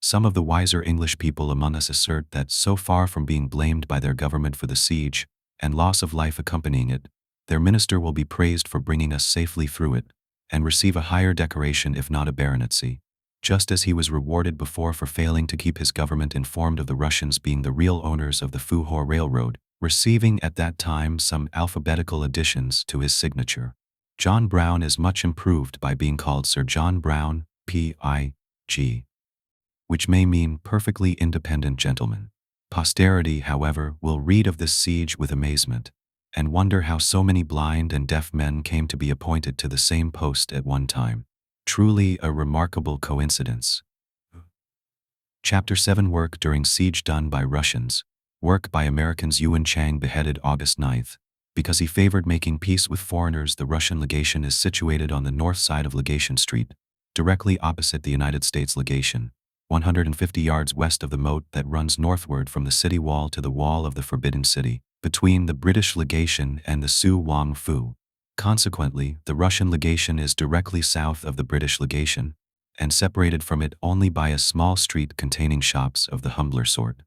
Some of the wiser English people among us assert that so far from being blamed by their government for the siege and loss of life accompanying it, their minister will be praised for bringing us safely through it, and receive a higher decoration if not a baronetcy, just as he was rewarded before for failing to keep his government informed of the Russians being the real owners of the Fuhor Railroad, receiving at that time some alphabetical additions to his signature. John Brown is much improved by being called Sir John Brown, P.I.G., which may mean perfectly independent gentleman. Posterity, however, will read of this siege with amazement, and wonder how so many blind and deaf men came to be appointed to the same post at one time. Truly a remarkable coincidence. Chapter 7 Work during siege done by Russians. Work by Americans. Yuan Chang beheaded August 9th. Because he favored making peace with foreigners, the Russian legation is situated on the north side of Legation Street, directly opposite the United States legation, 150 yards west of the moat that runs northward from the city wall to the wall of the Forbidden City, between the British legation and the Su Wang Fu. Consequently, the Russian legation is directly south of the British legation, and separated from it only by a small street containing shops of the humbler sort.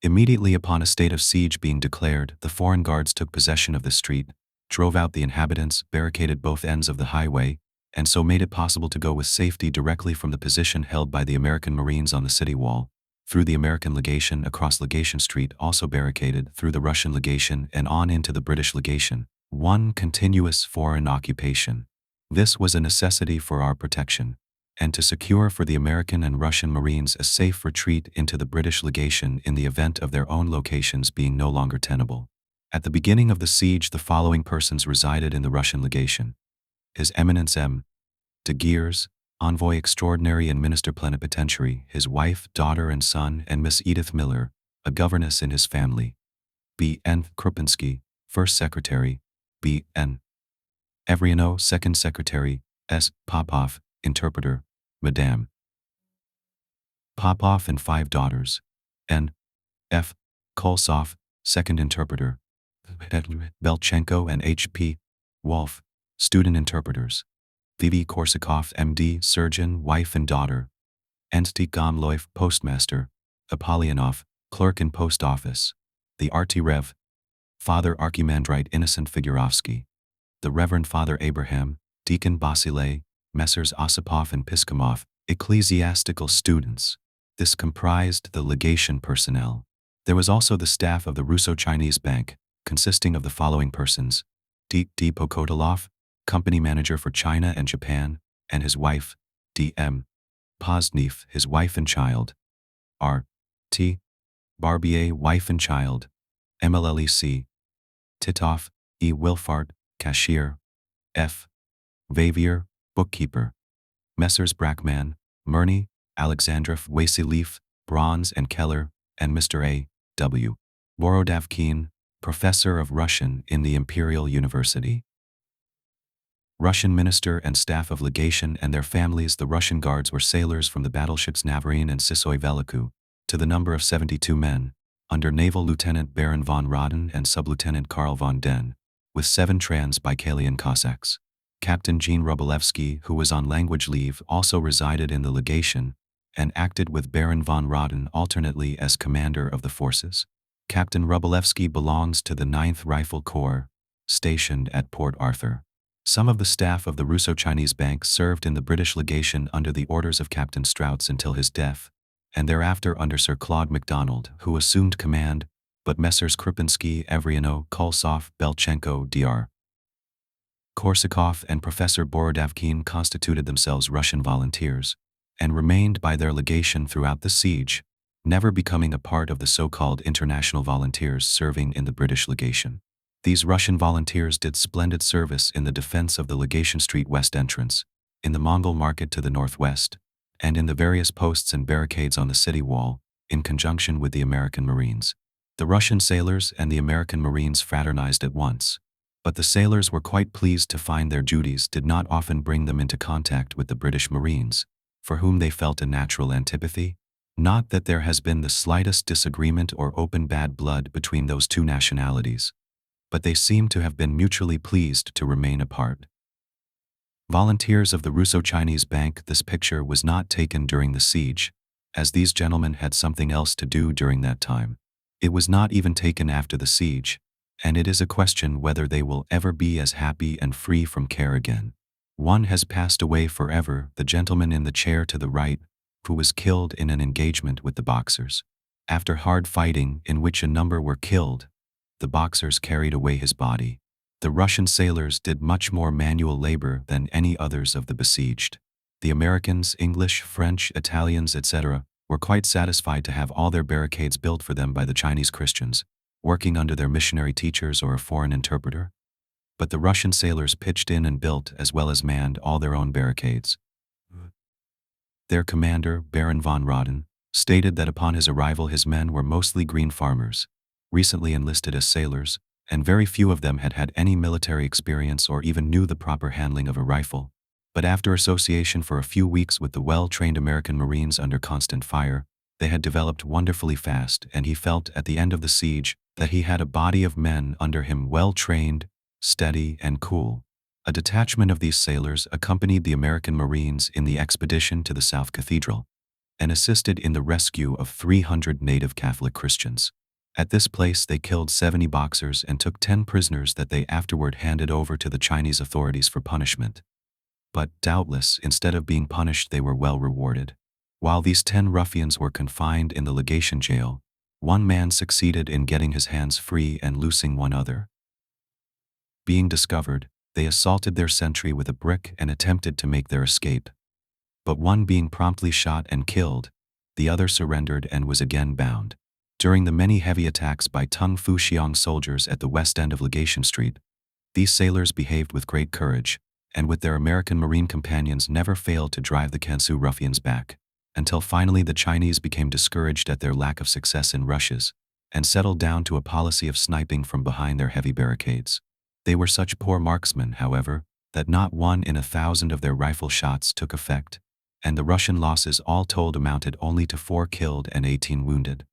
Immediately upon a state of siege being declared, the foreign guards took possession of the street, drove out the inhabitants, barricaded both ends of the highway, and so made it possible to go with safety directly from the position held by the American Marines on the city wall, through the American legation across Legation Street, also barricaded, through the Russian legation and on into the British legation. One continuous foreign occupation. This was a necessity for our protection, and to secure for the American and Russian Marines a safe retreat into the British legation in the event of their own locations being no longer tenable. At the beginning of the siege, the following persons resided in the Russian legation: His Eminence M. de Geers, Envoy Extraordinary and Minister Plenipotentiary, his wife, daughter and son, and Miss Edith Miller, a governess in his family; B. N. Krupinski, First Secretary; B. N. Evriano, Second Secretary; S. Popov, Interpreter; Madame Popov and 5 daughters; N. F. Kolsov, Second Interpreter; Belchenko and H. P. Wolf, Student Interpreters; V.V. Korsakov, M.D., Surgeon, wife and daughter; Ansty Gomloif, Postmaster; Apollionov, Clerk in Post Office; the Arty Rev. Father Archimandrite Innocent Figurovsky; the Reverend Father Abraham, Deacon Basile; Messrs. Osipov and Piskomov, ecclesiastical students. This comprised the legation personnel. There was also the staff of the Russo-Chinese Bank, consisting of the following persons: D. Pokotilov, company manager for China and Japan, and his wife; D. M. Poznev, his wife and child; R. T. Barbier, wife and child; MLLEC. Titov, E. Wilfart, cashier; F. Vavier, bookkeeper; Messrs. Brackman, Murney, Alexandrov, Wasiliev, Bronze and Keller, and Mr. A. W. Borodavkin, professor of Russian in the Imperial University. Russian minister and staff of legation and their families. The Russian guards were sailors from the battleships Navarin and Sisoy Veliku, to the number of 72 men, under Naval Lieutenant Baron von Roden and Sub-Lieutenant Karl von Den, with 7 Trans-Baikalian Cossacks. Captain Jean Rubalevsky, who was on language leave, also resided in the legation, and acted with Baron von Roden alternately as commander of the forces. Captain Rubalevsky belongs to the 9th Rifle Corps, stationed at Port Arthur. Some of the staff of the Russo-Chinese Bank served in the British legation under the orders of Captain Strauts until his death, and thereafter under Sir Claude MacDonald, who assumed command, but Messrs. Krupinski, Evriano, Kolsov, Belchenko, Dr. Korsakov, and Professor Borodavkin constituted themselves Russian volunteers, and remained by their legation throughout the siege, never becoming a part of the so-called international volunteers serving in the British legation. These Russian volunteers did splendid service in the defense of the Legation Street West entrance, in the Mongol market to the northwest, and in the various posts and barricades on the city wall, in conjunction with the American Marines. The Russian sailors and the American Marines fraternized at once, but the sailors were quite pleased to find their duties did not often bring them into contact with the British Marines, for whom they felt a natural antipathy. Not that there has been the slightest disagreement or open bad blood between those two nationalities, but they seem to have been mutually pleased to remain apart. Volunteers of the Russo-Chinese Bank. This picture was not taken during the siege, as these gentlemen had something else to do during that time. It was not even taken after the siege, and it is a question whether they will ever be as happy and free from care again. One has passed away forever, the gentleman in the chair to the right, who was killed in an engagement with the Boxers. After hard fighting, in which a number were killed, the Boxers carried away his body. The Russian sailors did much more manual labor than any others of the besieged. The Americans, English, French, Italians, etc., were quite satisfied to have all their barricades built for them by the Chinese Christians, working under their missionary teachers or a foreign interpreter. But the Russian sailors pitched in and built as well as manned all their own barricades. Their commander, Baron von Roden, stated that upon his arrival his men were mostly green farmers, recently enlisted as sailors, and very few of them had had any military experience or even knew the proper handling of a rifle. But after association for a few weeks with the well-trained American Marines under constant fire, they had developed wonderfully fast, and he felt at the end of the siege that he had a body of men under him well-trained, steady, and cool. A detachment of these sailors accompanied the American Marines in the expedition to the South Cathedral and assisted in the rescue of 300 native Catholic Christians. At this place they killed 70 Boxers and took 10 prisoners that they afterward handed over to the Chinese authorities for punishment. But, doubtless, instead of being punished they were well rewarded. While these 10 ruffians were confined in the legation jail, one man succeeded in getting his hands free and loosing one other. Being discovered, they assaulted their sentry with a brick and attempted to make their escape. But one being promptly shot and killed, the other surrendered and was again bound. During the many heavy attacks by Tung Fu Xiang soldiers at the west end of Legation Street, these sailors behaved with great courage, and with their American Marine companions never failed to drive the Kansu ruffians back, until finally the Chinese became discouraged at their lack of success in rushes, and settled down to a policy of sniping from behind their heavy barricades. They were such poor marksmen, however, that not 1 in 1,000 of their rifle shots took effect, and the Russian losses all told amounted only to 4 killed and 18 wounded.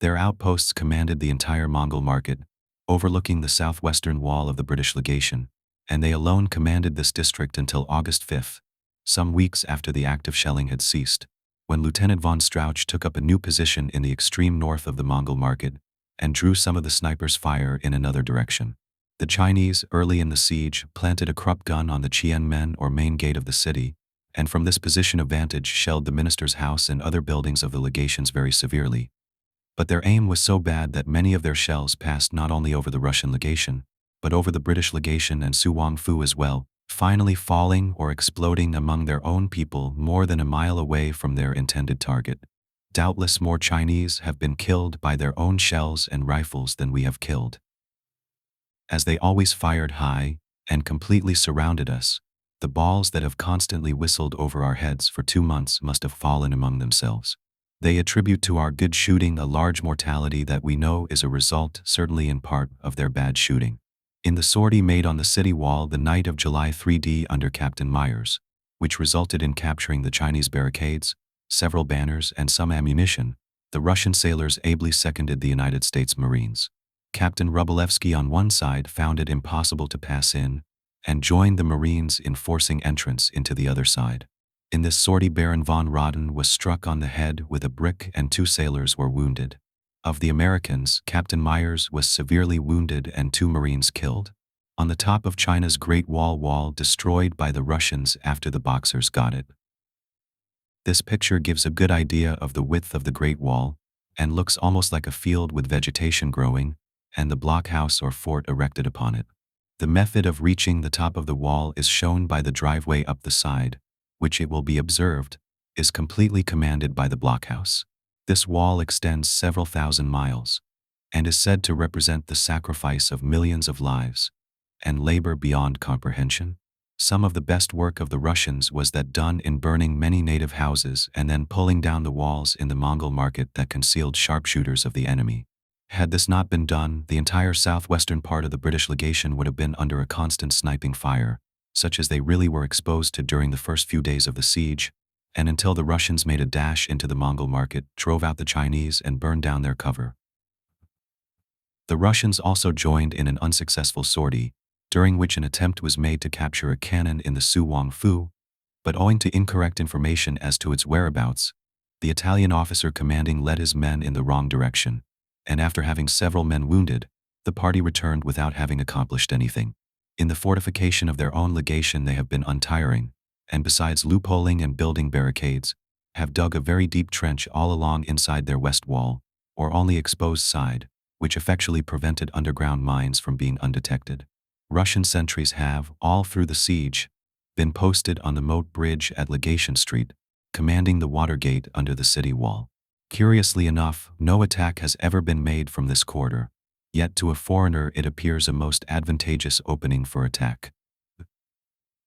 Their outposts commanded the entire Mongol market, overlooking the southwestern wall of the British legation, and they alone commanded this district until August 5, some weeks after the active shelling had ceased, when Lieutenant von Strauch took up a new position in the extreme north of the Mongol market and drew some of the snipers' fire in another direction. The Chinese, early in the siege, planted a Krupp gun on the Qianmen or main gate of the city, and from this position of vantage shelled the minister's house and other buildings of the legations very severely. But their aim was so bad that many of their shells passed not only over the Russian legation, but over the British legation and Suwangfu as well, finally falling or exploding among their own people more than a mile away from their intended target. Doubtless more Chinese have been killed by their own shells and rifles than we have killed. As they always fired high and completely surrounded us, the balls that have constantly whistled over our heads for 2 months must have fallen among themselves. They attribute to our good shooting a large mortality that we know is a result, certainly in part, of their bad shooting. In the sortie made on the city wall the night of July 3d under Captain Myers, which resulted in capturing the Chinese barricades, several banners, and some ammunition, the Russian sailors ably seconded the United States Marines. Captain Rubalevsky on one side found it impossible to pass in, and joined the Marines in forcing entrance into the other side. In this sortie Baron von Roden was struck on the head with a brick and 2 sailors were wounded. Of the Americans, Captain Myers was severely wounded and 2 Marines killed. On the top of China's Great Wall destroyed by the Russians after the Boxers got it. This picture gives a good idea of the width of the Great Wall, and looks almost like a field with vegetation growing, and the blockhouse or fort erected upon it. The method of reaching the top of the wall is shown by the driveway up the side, which, it will be observed, is completely commanded by the blockhouse. This wall extends several thousand miles, and is said to represent the sacrifice of millions of lives, and labor beyond comprehension. Some of the best work of the Russians was that done in burning many native houses and then pulling down the walls in the Mongol market that concealed sharpshooters of the enemy. Had this not been done, the entire southwestern part of the British legation would have been under a constant sniping fire, such as they really were exposed to during the first few days of the siege, and until the Russians made a dash into the Mongol market, drove out the Chinese, and burned down their cover. The Russians also joined in an unsuccessful sortie, during which an attempt was made to capture a cannon in the Suwangfu, but owing to incorrect information as to its whereabouts, The Italian officer commanding led his men in the wrong direction, and after having several men wounded, the party returned without having accomplished anything. In the fortification of their own legation they have been untiring, and besides loopholing and building barricades, have dug a very deep trench all along inside their west wall, or only exposed side, which effectually prevented underground mines from being undetected. Russian sentries have, all through the siege, been posted on the moat bridge at Legation Street, commanding the water gate under the city wall. Curiously enough, no attack has ever been made from this quarter, yet to a foreigner it appears a most advantageous opening for attack.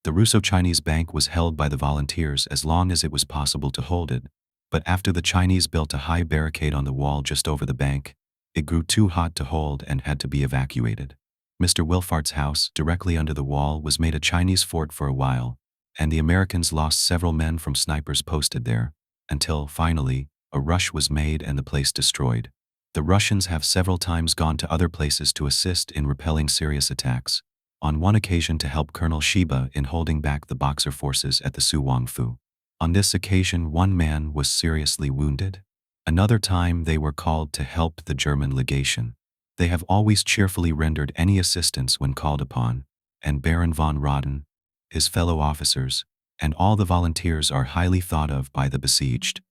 The Russo-Chinese Bank was held by the volunteers as long as it was possible to hold it, but after the Chinese built a high barricade on the wall just over the bank, it grew too hot to hold and had to be evacuated. Mr. Wilfart's house, directly under the wall, was made a Chinese fort for a while, and the Americans lost several men from snipers posted there, until, finally, a rush was made and the place destroyed. The Russians have several times gone to other places to assist in repelling serious attacks, on one occasion to help Colonel Shiba in holding back the Boxer forces at the Suwangfu. On this occasion one man was seriously wounded. Another time they were called to help the German legation. They have always cheerfully rendered any assistance when called upon, and Baron von Roden, his fellow officers, and all the volunteers are highly thought of by the besieged.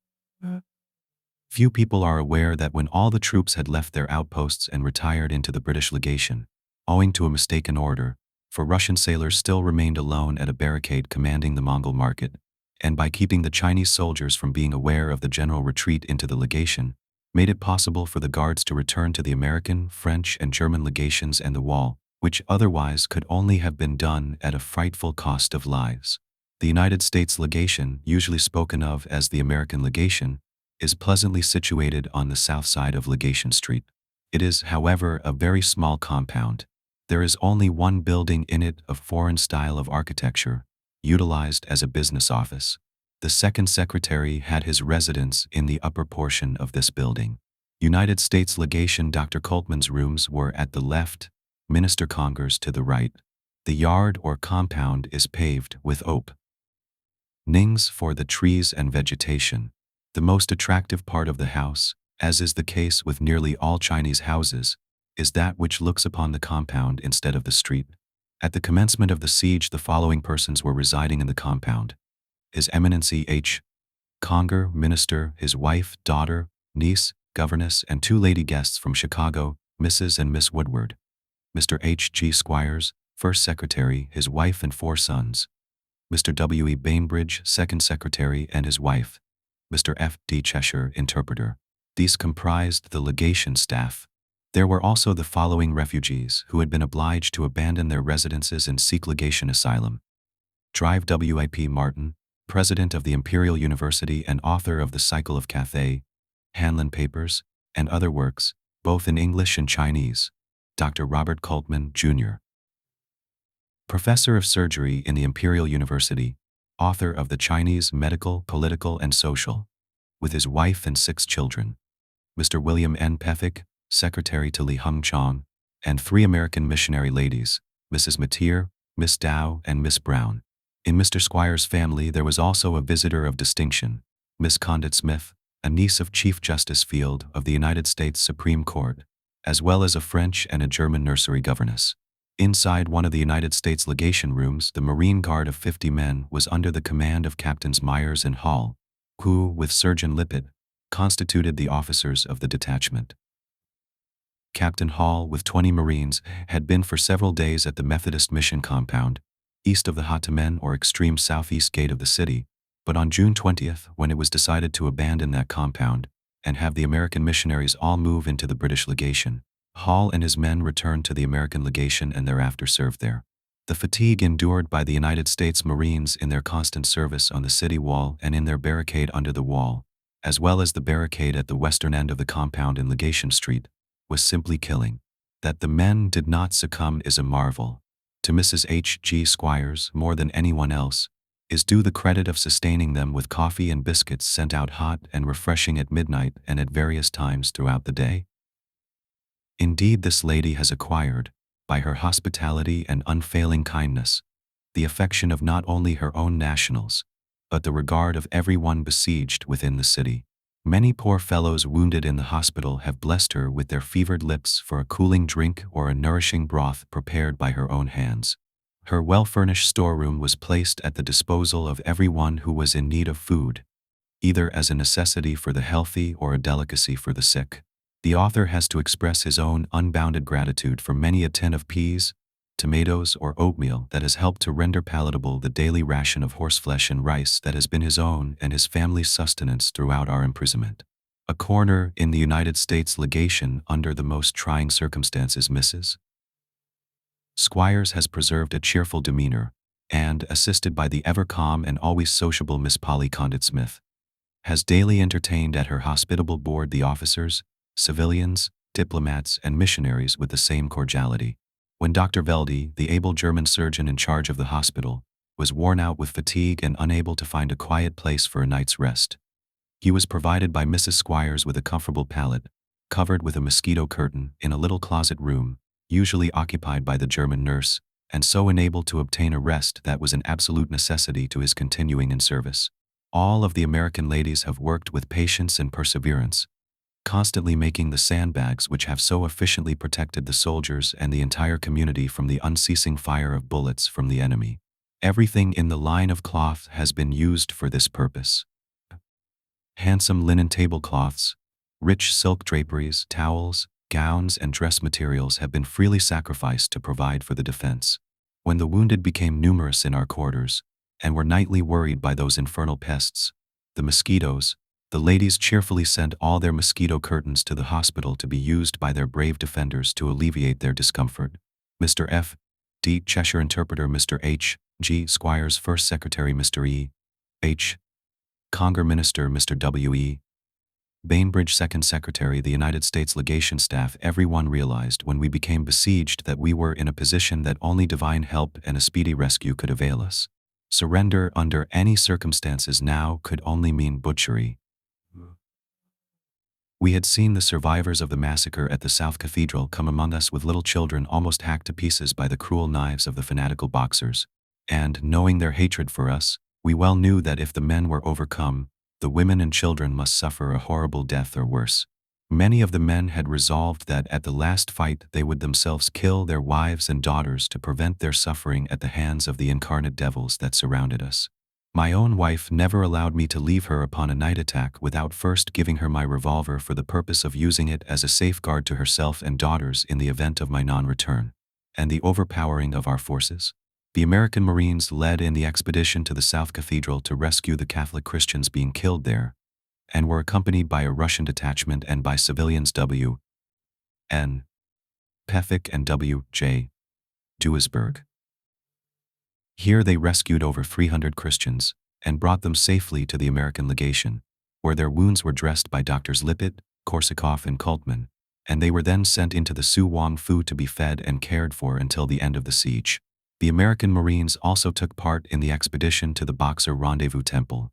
Few people are aware that when all the troops had left their outposts and retired into the British legation, owing to a mistaken order, for Russian sailors still remained alone at a barricade commanding the Mongol market, and by keeping the Chinese soldiers from being aware of the general retreat into the legation, made it possible for the guards to return to the American, French, and German legations and the wall, which otherwise could only have been done at a frightful cost of lives. The United States legation, usually spoken of as the American legation, is pleasantly situated on the south side of Legation Street. It is, however, a very small compound. There is only one building in it of foreign style of architecture, utilized as a business office. The second secretary had his residence in the upper portion of this building. United States Legation Dr. Coltman's rooms were at the left, Minister Conger's to the right. The yard or compound is paved with openings for the trees and vegetation. The most attractive part of the house, as is the case with nearly all Chinese houses, is that which looks upon the compound instead of the street. At the commencement of the siege the following persons were residing in the compound: His Eminency H. Conger, Minister, his wife, daughter, niece, governess, and 2 lady guests from Chicago, Mrs. and Miss Woodward. Mr. H. G. Squires, First Secretary, his wife and 4 sons. Mr. W. E. Bainbridge, Second Secretary, and his wife. Mr. F. D. Cheshire, Interpreter. These comprised the legation staff. There were also the following refugees who had been obliged to abandon their residences and seek legation asylum: Drive W.I.P. Martin, President of the Imperial University and author of the Cycle of Cathay, Hanlon Papers, and other works, both in English and Chinese. Dr. Robert Coltman, Jr., Professor of Surgery in the Imperial University, author of the Chinese Medical, Political, and Social, with his wife and 6 children. Mr. William N. Pethick, Secretary to Li Hung-chong, and 3 American missionary ladies, Mrs. Mateer, Miss Dow, and Miss Brown. In Mr. Squire's family there was also a visitor of distinction, Miss Condit Smith, a niece of Chief Justice Field of the United States Supreme Court, as well as a French and a German nursery governess. Inside one of the United States legation rooms, the Marine Guard of 50 men was under the command of Captains Myers and Hall, who, with Surgeon Lippett, constituted the officers of the detachment. Captain Hall, with 20 Marines, had been for several days at the Methodist Mission compound, east of the Hatamen or extreme southeast gate of the city, but on June 20th, when it was decided to abandon that compound and have the American missionaries all move into the British legation, Hall and his men returned to the American legation and thereafter served there. The fatigue endured by the United States Marines in their constant service on the city wall and in their barricade under the wall, as well as the barricade at the western end of the compound in Legation Street, was simply killing. That the men did not succumb is a marvel. To Mrs. H. G. Squires, more than anyone else, is due the credit of sustaining them with coffee and biscuits sent out hot and refreshing at midnight and at various times throughout the day. Indeed, this lady has acquired, by her hospitality and unfailing kindness, the affection of not only her own nationals, but the regard of everyone besieged within the city. Many poor fellows wounded in the hospital have blessed her with their fevered lips for a cooling drink or a nourishing broth prepared by her own hands. Her well-furnished storeroom was placed at the disposal of everyone who was in need of food, either as a necessity for the healthy or a delicacy for the sick. The author has to express his own unbounded gratitude for many a tin of peas, tomatoes, or oatmeal that has helped to render palatable the daily ration of horseflesh and rice that has been his own and his family's sustenance throughout our imprisonment. A coroner in the United States legation under the most trying circumstances, Mrs. Squires has preserved a cheerful demeanor, and, assisted by the ever-calm and always sociable Miss Polly Condit Smith, has daily entertained at her hospitable board the officers, civilians, diplomats, and missionaries with the same cordiality. When Dr. Velde, the able German surgeon in charge of the hospital, was worn out with fatigue and unable to find a quiet place for a night's rest, he was provided by Mrs. Squires with a comfortable pallet, covered with a mosquito curtain, in a little closet room, usually occupied by the German nurse, and so enabled to obtain a rest that was an absolute necessity to his continuing in service. All of the American ladies have worked with patience and perseverance, constantly making the sandbags which have so efficiently protected the soldiers and the entire community from the unceasing fire of bullets from the enemy. Everything in the line of cloth has been used for this purpose. Handsome linen tablecloths, rich silk draperies, towels, gowns, and dress materials have been freely sacrificed to provide for the defense. When the wounded became numerous in our quarters, and were nightly worried by those infernal pests, the mosquitoes, the ladies cheerfully sent all their mosquito curtains to the hospital to be used by their brave defenders to alleviate their discomfort. Mr. F. D. Cheshire Interpreter, Mr. H. G. Squires, First Secretary, Mr. E. H. Conger Minister, Mr. W. E. Bainbridge, Second Secretary, the United States Legation Staff. Everyone realized when we became besieged that we were in a position that only divine help and a speedy rescue could avail us. Surrender under any circumstances now could only mean butchery. We had seen the survivors of the massacre at the South Cathedral come among us with little children almost hacked to pieces by the cruel knives of the fanatical Boxers, and, knowing their hatred for us, we well knew that if the men were overcome, the women and children must suffer a horrible death or worse. Many of the men had resolved that at the last fight they would themselves kill their wives and daughters to prevent their suffering at the hands of the incarnate devils that surrounded us. My own wife never allowed me to leave her upon a night attack without first giving her my revolver for the purpose of using it as a safeguard to herself and daughters in the event of my non-return. And the overpowering of our forces? The American Marines led in the expedition to the South Cathedral to rescue the Catholic Christians being killed there, and were accompanied by a Russian detachment and by civilians W. N. Pethick and W. J. Duisberg. Here they rescued over 300 Christians and brought them safely to the American legation, where their wounds were dressed by Doctors Lippitt, Korsakoff, and Kultman, and they were then sent into the Su Wang Fu to be fed and cared for until the end of the siege. The American Marines also took part in the expedition to the Boxer Rendezvous Temple,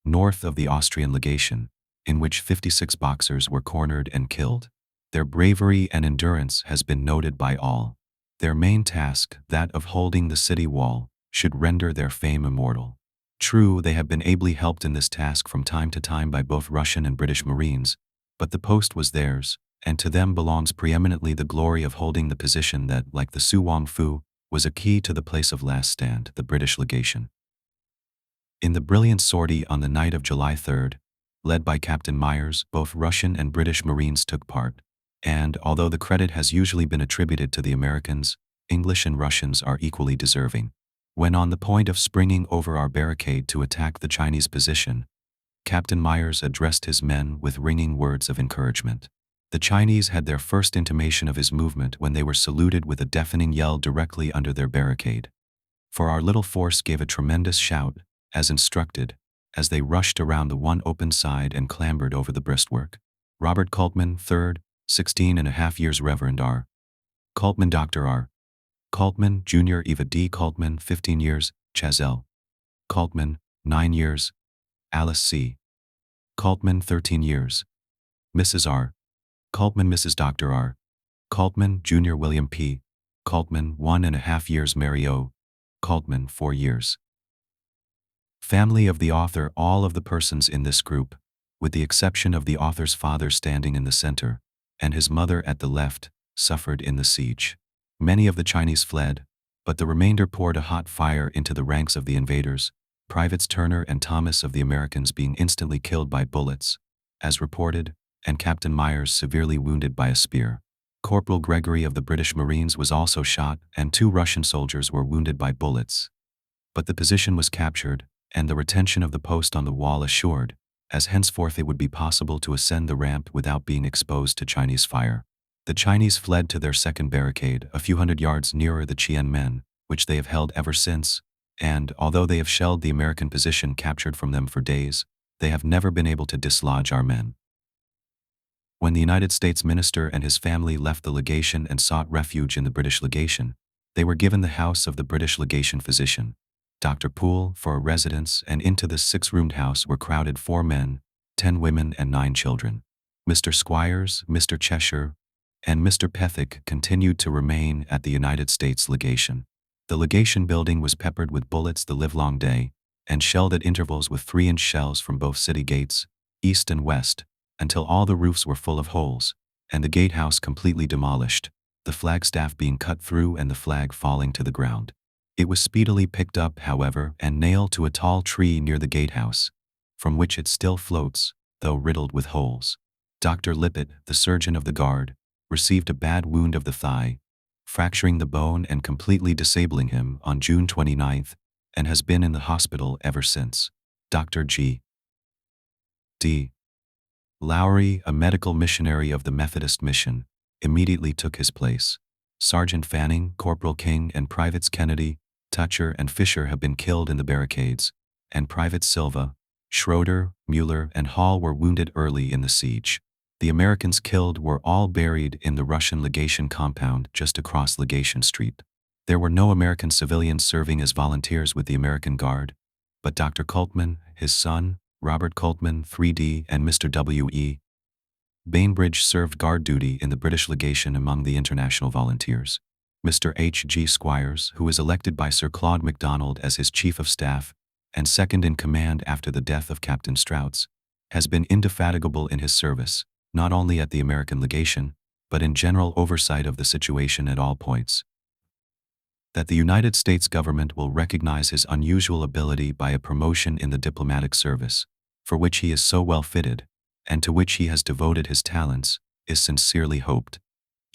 north of the Austrian legation, in which 56 Boxers were cornered and killed. Their bravery and endurance has been noted by all. Their main task, that of holding the city wall, should render their fame immortal. True, they have been ably helped in this task from time to time by both Russian and British Marines, but the post was theirs, and to them belongs preeminently the glory of holding the position that, like the Su Wang Fu, was a key to the place of last stand, the British legation. In the brilliant sortie on the night of July 3rd, led by Captain Myers, both Russian and British Marines took part, and, although the credit has usually been attributed to the Americans, English and Russians are equally deserving. When on the point of springing over our barricade to attack the Chinese position, Captain Myers addressed his men with ringing words of encouragement. The Chinese had their first intimation of his movement when they were saluted with a deafening yell directly under their barricade. For our little force gave a tremendous shout, as instructed, as they rushed around the one open side and clambered over the breastwork. Robert Kultman, 3rd, 16.5 years, Reverend R. Kultman, Dr. R. Kultman, Jr., Eva D. Kultman, 15 years, Chazelle Kultman, 9 years, Alice C. Kultman, 13 years, Mrs. R. Kultman, Mrs. Dr. R. Kultman, Jr., William P. Kultman, 1.5 years, Mary O. Kultman, 4 years. Family of the author. All of the persons in this group, with the exception of the author's father standing in the center, and his mother at the left, suffered in the siege. Many of the Chinese fled, but the remainder poured a hot fire into the ranks of the invaders, Privates Turner and Thomas of the Americans being instantly killed by bullets, as reported, and Captain Myers severely wounded by a spear. Corporal Gregory of the British Marines was also shot, and 2 Russian soldiers were wounded by bullets. But the position was captured, and the retention of the post on the wall assured, as henceforth it would be possible to ascend the ramp without being exposed to Chinese fire. The Chinese fled to their second barricade a few hundred yards nearer the Tiananmen, which they have held ever since, and, although they have shelled the American position captured from them for days, they have never been able to dislodge our men. When the United States minister and his family left the legation and sought refuge in the British legation, they were given the house of the British legation physician, Dr. Poole, for a residence, and into this 6-roomed house were crowded 4 men, 10 women and 9 children. Mr. Squires, Mr. Cheshire, and Mr. Pethick continued to remain at the United States legation. The legation building was peppered with bullets the livelong day, and shelled at intervals with 3-inch shells from both city gates, east and west, until all the roofs were full of holes, and the gatehouse completely demolished, the flagstaff being cut through and the flag falling to the ground. It was speedily picked up, however, and nailed to a tall tree near the gatehouse, from which it still floats, though riddled with holes. Dr. Lippett, the surgeon of the guard, received a bad wound of the thigh, fracturing the bone and completely disabling him on June 29th, and has been in the hospital ever since. Dr. G. D. Lowry, a medical missionary of the Methodist Mission, immediately took his place. Sergeant Fanning, Corporal King, and Privates Kennedy, Tutcher, and Fisher have been killed in the barricades, and Privates Silva, Schroeder, Mueller, and Hall were wounded early in the siege. The Americans killed were all buried in the Russian legation compound just across Legation Street. There were no American civilians serving as volunteers with the American Guard, but Dr. Coltman, his son, Robert Coltman, 3D, and Mr. W.E. Bainbridge served guard duty in the British legation among the international volunteers. Mr. H.G. Squires, who was elected by Sir Claude MacDonald as his chief of staff and second in command after the death of Captain Strauss, has been indefatigable in his service, not only at the American legation, but in general oversight of the situation at all points. That the United States government will recognize his unusual ability by a promotion in the diplomatic service, for which he is so well fitted, and to which he has devoted his talents, is sincerely hoped.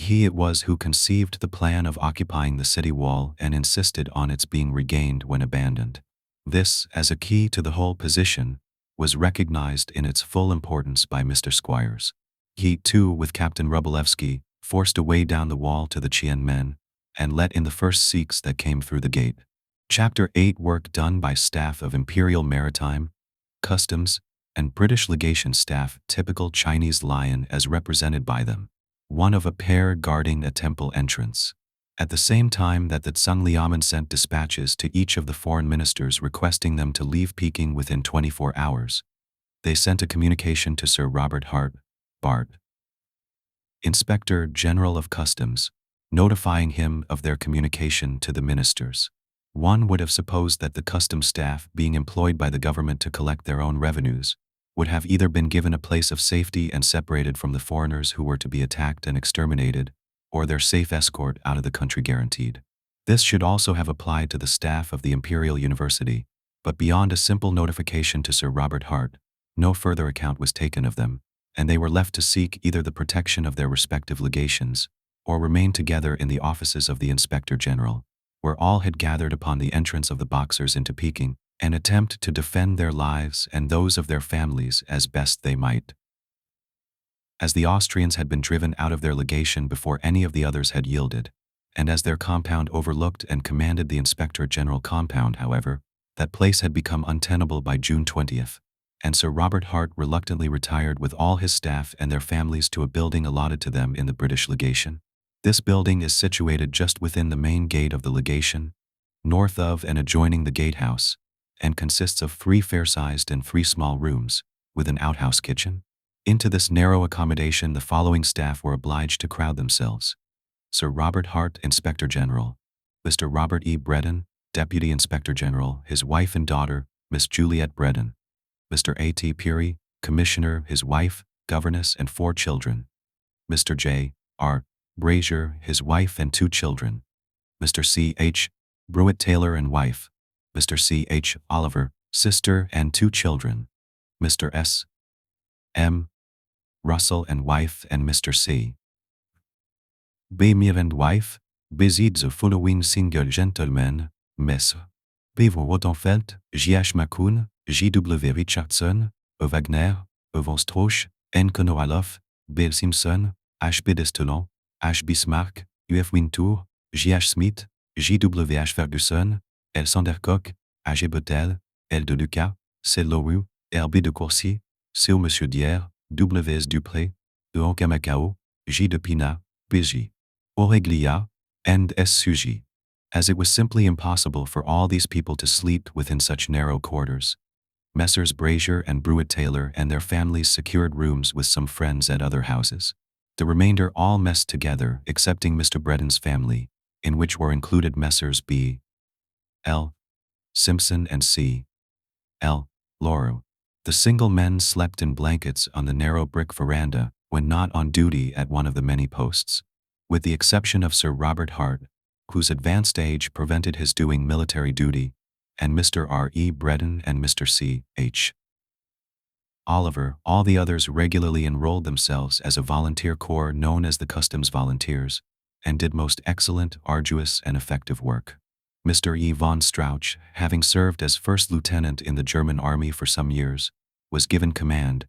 He it was who conceived the plan of occupying the city wall and insisted on its being regained when abandoned. This, as a key to the whole position, was recognized in its full importance by Mr. Squires. He, too, with Captain Rubalevsky, forced a way down the wall to the Tiananmen, and let in the first Sikhs that came through the gate. Chapter 8 Work done by staff of Imperial Maritime, Customs, and British Legation staff. Typical Chinese lion as represented by them. One of a pair guarding a temple entrance. At the same time that the Tsang Liamen sent dispatches to each of the foreign ministers requesting them to leave Peking within 24 hours, they sent a communication to Sir Robert Hart, Bart, Inspector General of Customs, notifying him of their communication to the ministers. One would have supposed that the customs staff, being employed by the government to collect their own revenues, would have either been given a place of safety and separated from the foreigners who were to be attacked and exterminated, or their safe escort out of the country guaranteed. This should also have applied to the staff of the Imperial University, but beyond a simple notification to Sir Robert Hart, no further account was taken of them, and they were left to seek either the protection of their respective legations, or remain together in the offices of the Inspector General, where all had gathered upon the entrance of the Boxers into Peking, and attempt to defend their lives and those of their families as best they might. As the Austrians had been driven out of their legation before any of the others had yielded, and as their compound overlooked and commanded the Inspector General compound, however, that place had become untenable by June 20th, and Sir Robert Hart reluctantly retired with all his staff and their families to a building allotted to them in the British legation. This building is situated just within the main gate of the legation, north of and adjoining the gatehouse, and consists of 3 fair-sized and 3 small rooms, with an outhouse kitchen. Into this narrow accommodation the following staff were obliged to crowd themselves: Sir Robert Hart, Inspector General; Mr. Robert E. Breddon, Deputy Inspector General; his wife and daughter, Miss Juliet Breddon; Mr. A. T. Peary, Commissioner, his wife, governess, and 4 children. Mr. J. R. Brazier, his wife and 2 children. Mr. C. H. Brewitt Taylor and wife. Mr. C. H. Oliver, sister and 2 children. Mr. S. M. Russell and wife and Mr. C. B. Mir and wife, besieged the following single gentlemen, Miss P. Rotenfeld, J.H. McCoon, J.W. Richardson, E. Wagner, E. von Stroche, N. Konovalov, Bill Simpson, H.P. Destelon, H. Bismarck, U.F. Wintour, J.H. Smith, J.W.H. Ferguson, L. Sandercock, A.G. Bottel, L. de Lucas, C. Loru, R.B. de Courcy, C. Monsieur Dier, W.S. Dupré, E. Ancamacao, J. de Pina, P.J. Oreglia, and S. Sugy, as it was simply impossible for all these people to sleep within such narrow quarters. Messrs. Brazier and Brewitt Taylor and their families secured rooms with some friends at other houses. The remainder all messed together excepting Mr. Breden's family, in which were included Messrs. B. L. Simpson and C. L. Lauro. The single men slept in blankets on the narrow brick veranda when not on duty at one of the many posts, with the exception of Sir Robert Hart, whose advanced age prevented his doing military duty, and Mr. R. E. Breden and Mr. C. H. Oliver. All the others regularly enrolled themselves as a volunteer corps known as the Customs Volunteers, and did most excellent, arduous, and effective work. Mr. E. von Strauch, having served as first lieutenant in the German army for some years, was given command,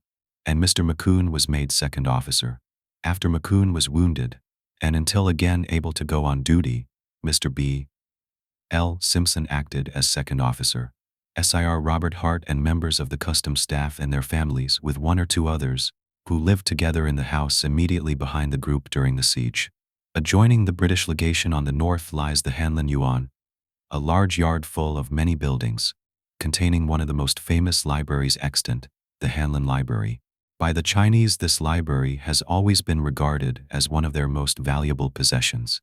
and Mr. McCoon was made second officer. After McCoon was wounded, and until again able to go on duty, Mr. B. L. Simpson acted as second officer. Sir Robert Hart and members of the customs staff and their families with 1 or 2 others, who lived together in the house immediately behind the group during the siege. Adjoining the British legation on the north lies the Hanlin Yuan, a large yard full of many buildings, containing one of the most famous libraries extant, the Hanlin Library. By the Chinese, this library has always been regarded as one of their most valuable possessions.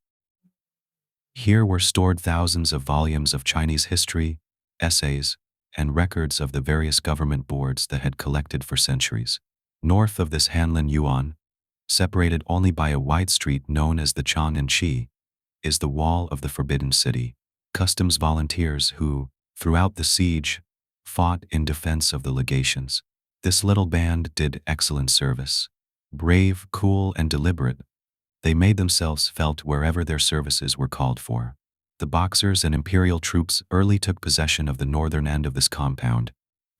Here were stored thousands of volumes of Chinese history, essays, and records of the various government boards that had collected for centuries. North of this Hanlin Yuan, separated only by a wide street known as the Chan and Chi, is the Wall of the Forbidden City. Customs volunteers who, throughout the siege, fought in defense of the legations. This little band did excellent service. Brave, cool, and deliberate, they made themselves felt wherever their services were called for. The Boxers and Imperial troops early took possession of the northern end of this compound,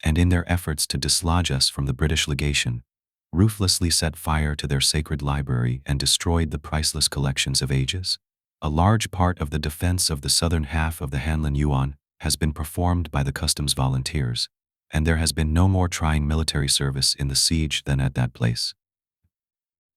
and in their efforts to dislodge us from the British legation, ruthlessly set fire to their sacred library and destroyed the priceless collections of ages. A large part of the defense of the southern half of the Hanlin Yuan has been performed by the customs volunteers, and there has been no more trying military service in the siege than at that place.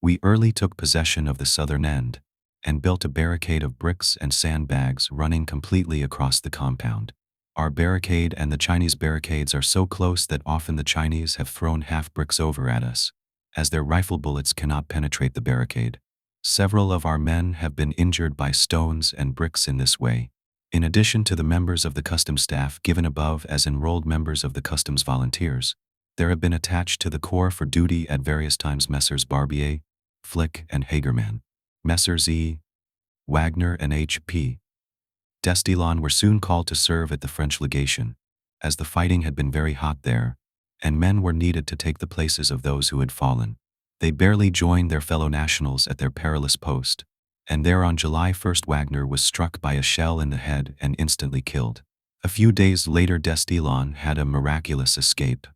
We early took possession of the southern end, and built a barricade of bricks and sandbags running completely across the compound. Our barricade and the Chinese barricades are so close that often the Chinese have thrown half bricks over at us, as their rifle bullets cannot penetrate the barricade. Several of our men have been injured by stones and bricks in this way. In addition to the members of the customs staff given above as enrolled members of the customs volunteers, there have been attached to the corps for duty at various times Messrs. Barbier, Flick, and Hagerman. Messrs. E. Wagner and H.P. Destilon were soon called to serve at the French legation, as the fighting had been very hot there, and men were needed to take the places of those who had fallen. They barely joined their fellow nationals at their perilous post, and there on July 1st Wagner was struck by a shell in the head and instantly killed. A few days later Destilon had a miraculous escape.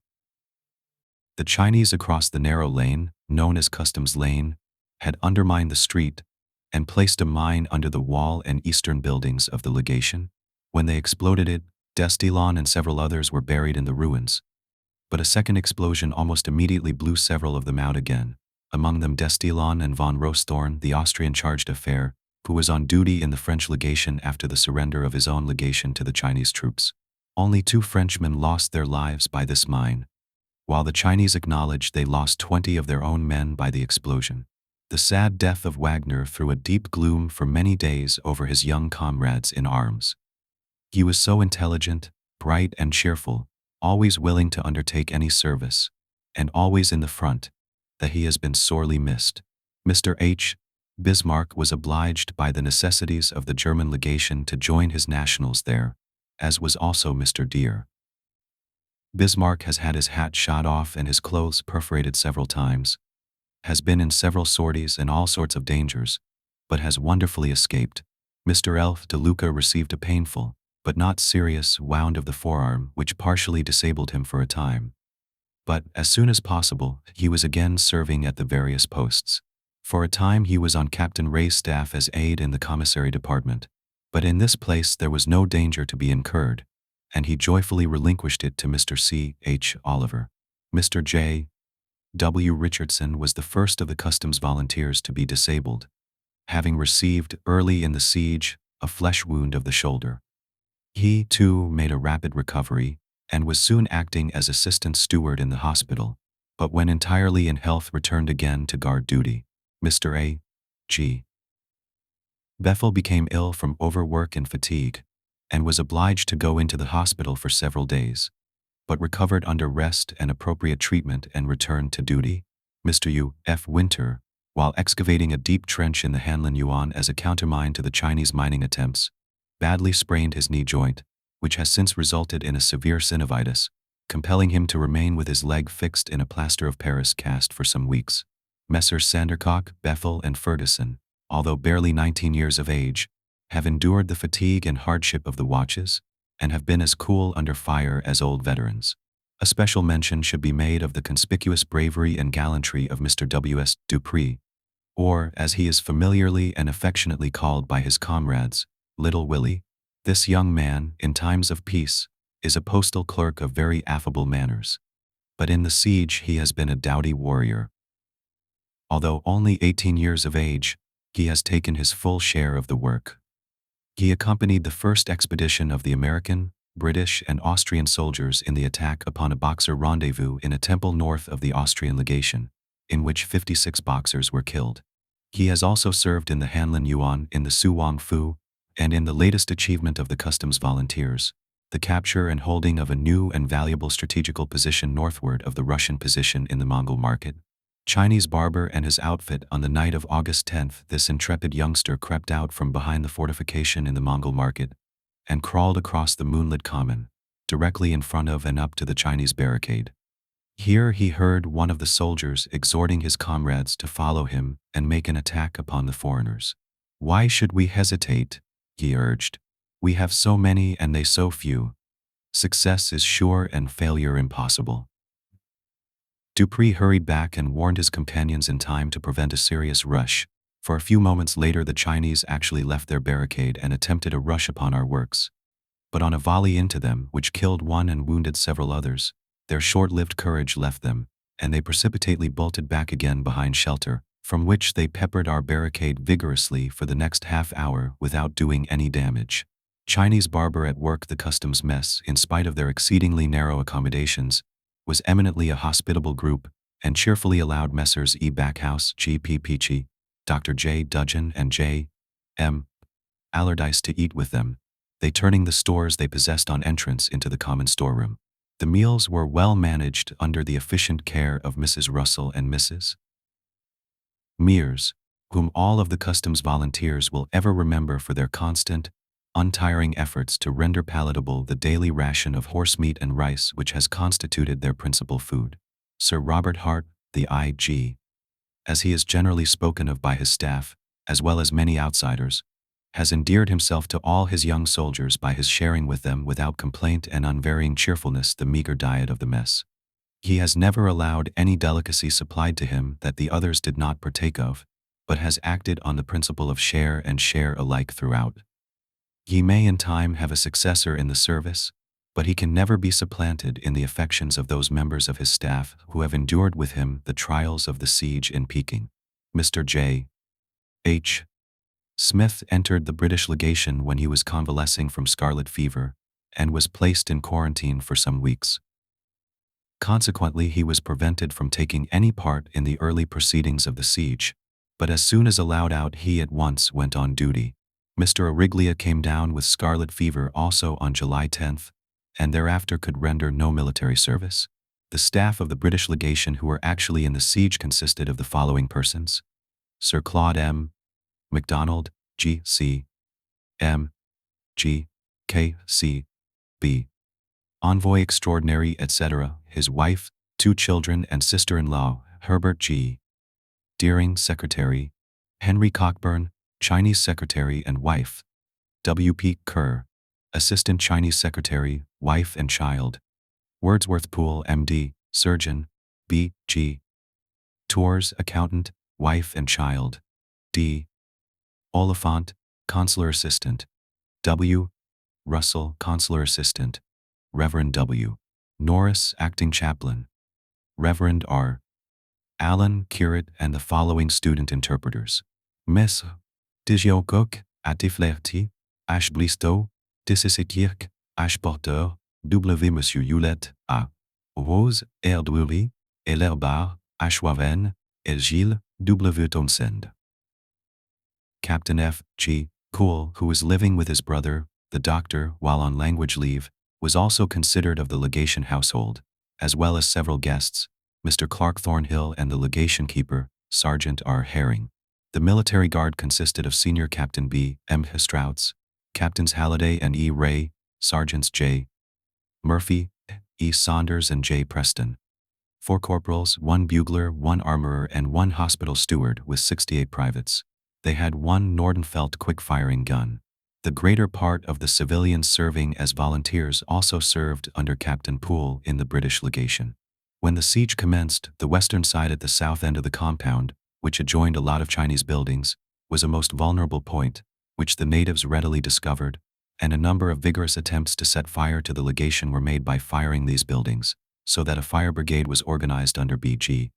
The Chinese across the narrow lane, known as Customs Lane, had undermined the street and placed a mine under the wall and eastern buildings of the legation. When they exploded it, Destilon and several others were buried in the ruins. But a second explosion almost immediately blew several of them out again, among them Destilon and von Rosthorn, the Austrian charge d'affaires, who was on duty in the French legation after the surrender of his own legation to the Chinese troops. Only 2 Frenchmen lost their lives by this mine, while the Chinese acknowledged they lost 20 of their own men by the explosion. The sad death of Wagner threw a deep gloom for many days over his young comrades in arms. He was so intelligent, bright, and cheerful, always willing to undertake any service, and always in the front, that he has been sorely missed. Mr. H. Bismarck was obliged by the necessities of the German legation to join his nationals there, as was also Mr. Dear. Bismarck has had his hat shot off and his clothes perforated several times, has been in several sorties and all sorts of dangers, but has wonderfully escaped. Mr. Elf de Luca received a painful, but not serious, wound of the forearm which partially disabled him for a time. But, as soon as possible, he was again serving at the various posts. For a time he was on Captain Ray's staff as aide in the commissary department, but in this place there was no danger to be incurred, and he joyfully relinquished it to Mr. C. H. Oliver. Mr. J. W. Richardson was the first of the customs volunteers to be disabled, having received, early in the siege, a flesh wound of the shoulder. He, too, made a rapid recovery, and was soon acting as assistant steward in the hospital, but when entirely in health returned again to guard duty. Mr. A. G. Bethel became ill from overwork and fatigue, and was obliged to go into the hospital for several days, but recovered under rest and appropriate treatment and returned to duty. Mr. U. F. Winter, while excavating a deep trench in the Hanlin Yuan as a countermine to the Chinese mining attempts, badly sprained his knee joint, which has since resulted in a severe synovitis, compelling him to remain with his leg fixed in a plaster of Paris cast for some weeks. Messrs. Sandercock, Bethel, and Ferguson, although barely 19 years of age, have endured the fatigue and hardship of the watches, and have been as cool under fire as old veterans. A special mention should be made of the conspicuous bravery and gallantry of Mr. W. S. Dupree, or, as he is familiarly and affectionately called by his comrades, Little Willie. This young man, in times of peace, is a postal clerk of very affable manners, but in the siege he has been a doughty warrior. Although only 18 years of age, he has taken his full share of the work. He accompanied the first expedition of the American, British, and Austrian soldiers in the attack upon a Boxer rendezvous in a temple north of the Austrian legation, in which 56 Boxers were killed. He has also served in the Hanlin Yuan, in the Suwang Fu, and in the latest achievement of the customs volunteers, the capture and holding of a new and valuable strategical position northward of the Russian position in the Mongol market. Chinese Barber and his outfit. On the night of August 10th, this intrepid youngster crept out from behind the fortification in the Mongol market and crawled across the moonlit common, directly in front of and up to the Chinese barricade. Here he heard one of the soldiers exhorting his comrades to follow him and make an attack upon the foreigners. "Why should we hesitate?" he urged. "We have so many and they so few. Success is sure and failure impossible." Dupree hurried back and warned his companions in time to prevent a serious rush, for a few moments later the Chinese actually left their barricade and attempted a rush upon our works. But on a volley into them, which killed one and wounded several others, their short-lived courage left them, and they precipitately bolted back again behind shelter, from which they peppered our barricade vigorously for the next half-hour without doing any damage. Chinese Barber at work. The customs mess, in spite of their exceedingly narrow accommodations, was eminently a hospitable group, and cheerfully allowed Messrs. E. Backhouse, G. P. Peachy, Dr. J. Dudgeon, and J. M. Allardyce to eat with them, they turning the stores they possessed on entrance into the common storeroom. The meals were well managed under the efficient care of Mrs. Russell and Mrs. Mears, whom all of the customs volunteers will ever remember for their constant, untiring efforts to render palatable the daily ration of horse meat and rice which has constituted their principal food. Sir Robert Hart, the I.G., as he is generally spoken of by his staff, as well as many outsiders, has endeared himself to all his young soldiers by his sharing with them without complaint and unvarying cheerfulness the meager diet of the mess. He has never allowed any delicacy supplied to him that the others did not partake of, but has acted on the principle of share and share alike throughout. He may in time have a successor in the service, but he can never be supplanted in the affections of those members of his staff who have endured with him the trials of the siege in Peking. Mr. J. H. Smith entered the British legation when he was convalescing from scarlet fever, and was placed in quarantine for some weeks. Consequently, he was prevented from taking any part in the early proceedings of the siege, but as soon as allowed out he at once went on duty. Mr. Ariglia came down with scarlet fever also on July 10th, and thereafter could render no military service. The staff of the British legation who were actually in the siege consisted of the following persons: Sir Claude M. MacDonald, G.C. M. G. K.C. B. Envoy Extraordinary, etc., his wife, 2 children and sister-in-law, Herbert G. Deering, Secretary, Henry Cockburn, Chinese Secretary and wife, W.P. Kerr, Assistant Chinese Secretary, wife and child, Wordsworth Poole, M.D., Surgeon, B.G. Tours, Accountant, wife and child, D. Oliphant, Consular Assistant, W. Russell, Consular Assistant, Reverend W. Norris, Acting Chaplain, Reverend R. Allen, Curate, and the following student interpreters: Mess. Digiokok, Atiflerti, H. Blisto, Dississikirk, H. Porteur, W. Monsieur Hewlett, A. Rose, R. Drury, L. Bar, H. Waven, L. Gilles, W. Townsend. Captain F. G. Cool, who was living with his brother, the doctor, while on language leave, was also considered of the legation household, as well as several guests, Mr. Clark Thornhill and the legation keeper, Sergeant R. Herring. The military guard consisted of Senior Captain B. M. Strouts, Captains Halliday and E. Ray, Sergeants J. Murphy, E. Saunders and J. Preston. 4 corporals, 1 bugler, 1 armorer and 1 hospital steward with 68 privates. They had 1 Nordenfeldt quick-firing gun. The greater part of the civilians serving as volunteers also served under Captain Poole in the British legation. When the siege commenced, the western side at the south end of the compound, which adjoined a lot of Chinese buildings, was a most vulnerable point, which the natives readily discovered, and a number of vigorous attempts to set fire to the legation were made by firing these buildings, so that a fire brigade was organized under B.G.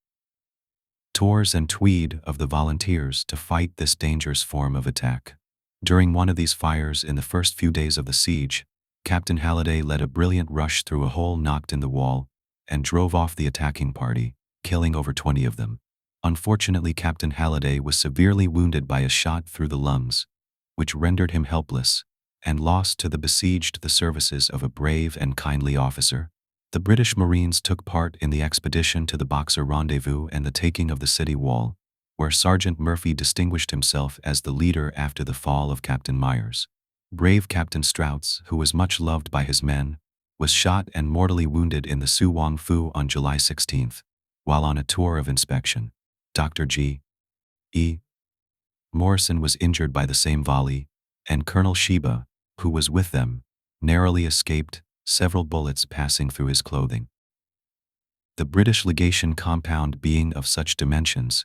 Tours and Tweed of the volunteers to fight this dangerous form of attack. During one of these fires in the first few days of the siege, Captain Halliday led a brilliant rush through a hole knocked in the wall and drove off the attacking party, killing over 20 of them. Unfortunately, Captain Halliday was severely wounded by a shot through the lungs, which rendered him helpless, and lost to the besieged the services of a brave and kindly officer. The British Marines took part in the expedition to the Boxer Rendezvous and the taking of the city wall, where Sergeant Murphy distinguished himself as the leader after the fall of Captain Myers. Brave Captain Strouts, who was much loved by his men, was shot and mortally wounded in the Su Wang Fu on July 16, while on a tour of inspection. Dr. G. E. Morrison was injured by the same volley, and Colonel Sheba, who was with them, narrowly escaped, several bullets passing through his clothing. The British legation compound being of such dimensions,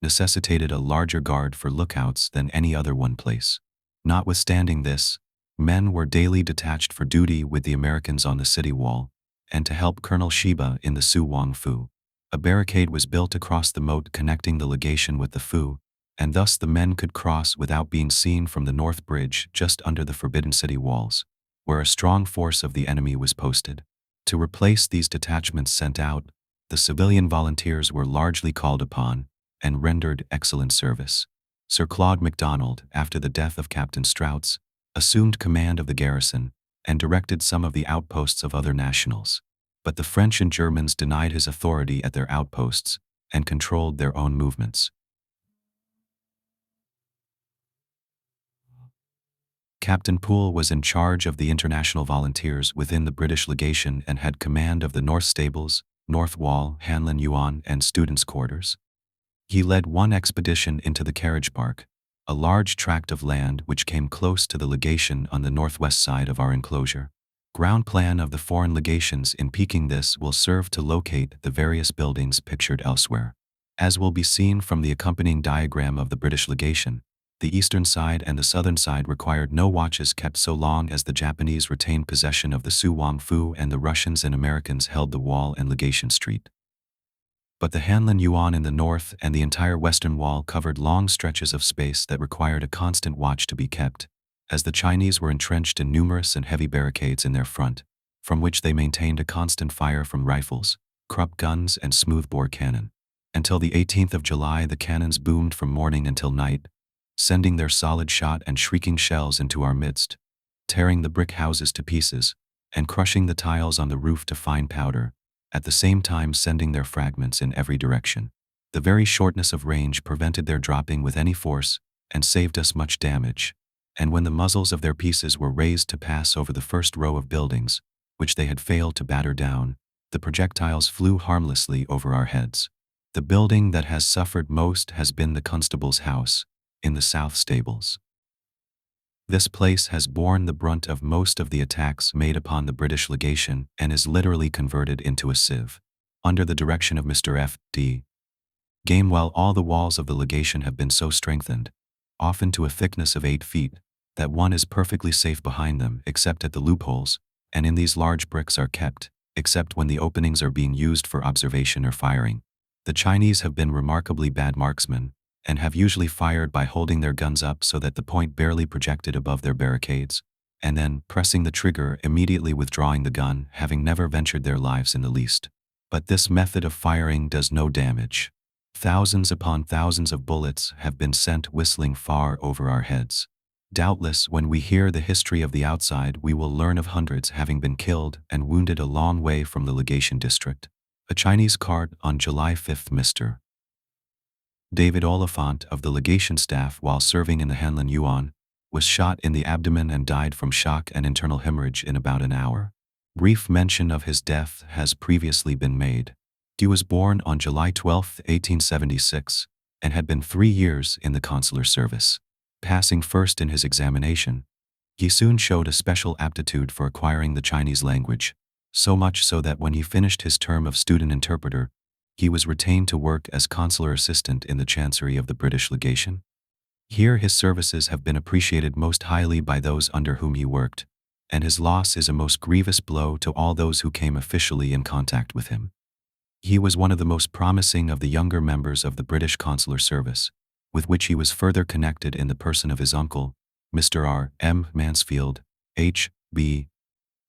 necessitated a larger guard for lookouts than any other one place. Notwithstanding this, men were daily detached for duty with the Americans on the city wall, and to help Colonel Sheba in the Su Wang Fu. A barricade was built across the moat connecting the legation with the Fu, and thus the men could cross without being seen from the North Bridge just under the forbidden city walls, where a strong force of the enemy was posted. To replace these detachments sent out, the civilian volunteers were largely called upon and rendered excellent service. Sir Claude MacDonald, after the death of Captain Strouts, assumed command of the garrison and directed some of the outposts of other nationals. But the French and Germans denied his authority at their outposts and controlled their own movements. Captain Poole was in charge of the international volunteers within the British legation and had command of the North Stables, North Wall, Hanlin Yuan, and students' quarters. He led one expedition into the carriage park, a large tract of land which came close to the legation on the northwest side of our enclosure. Ground plan of the foreign legations in Peking. This will serve to locate the various buildings pictured elsewhere. As will be seen from the accompanying diagram of the British legation, the eastern side and the southern side required no watches kept so long as the Japanese retained possession of the Su Wang Fu and the Russians and Americans held the wall and legation street. But the Hanlin Yuan in the north and the entire western wall covered long stretches of space that required a constant watch to be kept, as the Chinese were entrenched in numerous and heavy barricades in their front, from which they maintained a constant fire from rifles, Krupp guns and smoothbore cannon. Until the 18th of July the cannons boomed from morning until night, sending their solid shot and shrieking shells into our midst, tearing the brick houses to pieces, and crushing the tiles on the roof to fine powder, at the same time sending their fragments in every direction. The very shortness of range prevented their dropping with any force and saved us much damage. And when the muzzles of their pieces were raised to pass over the first row of buildings, which they had failed to batter down, the projectiles flew harmlessly over our heads. The building that has suffered most has been the constable's house, in the south stables. This place has borne the brunt of most of the attacks made upon the British legation and is literally converted into a sieve. Under the direction of Mr. F. D. Gamewell, all the walls of the legation have been so strengthened, often to a thickness of 8 feet, that one is perfectly safe behind them except at the loopholes, and in these large bricks are kept, except when the openings are being used for observation or firing. The Chinese have been remarkably bad marksmen, and have usually fired by holding their guns up so that the point barely projected above their barricades, and then pressing the trigger, immediately withdrawing the gun, having never ventured their lives in the least. But this method of firing does no damage. Thousands upon thousands of bullets have been sent whistling far over our heads. Doubtless, when we hear the history of the outside, we will learn of hundreds having been killed and wounded a long way from the legation district. A Chinese cart on July 5th, Mr. David Oliphant of the legation staff, while serving in the Hanlin Yuan, was shot in the abdomen and died from shock and internal hemorrhage in about an hour. Brief mention of his death has previously been made. He was born on July 12, 1876, and had been 3 years in the consular service. Passing first in his examination, he soon showed a special aptitude for acquiring the Chinese language, so much so that when he finished his term of student interpreter, he was retained to work as consular assistant in the Chancery of the British Legation. Here his services have been appreciated most highly by those under whom he worked, and his loss is a most grievous blow to all those who came officially in contact with him. He was one of the most promising of the younger members of the British consular service, with which he was further connected in the person of his uncle, Mr. R. M. Mansfield, H.B.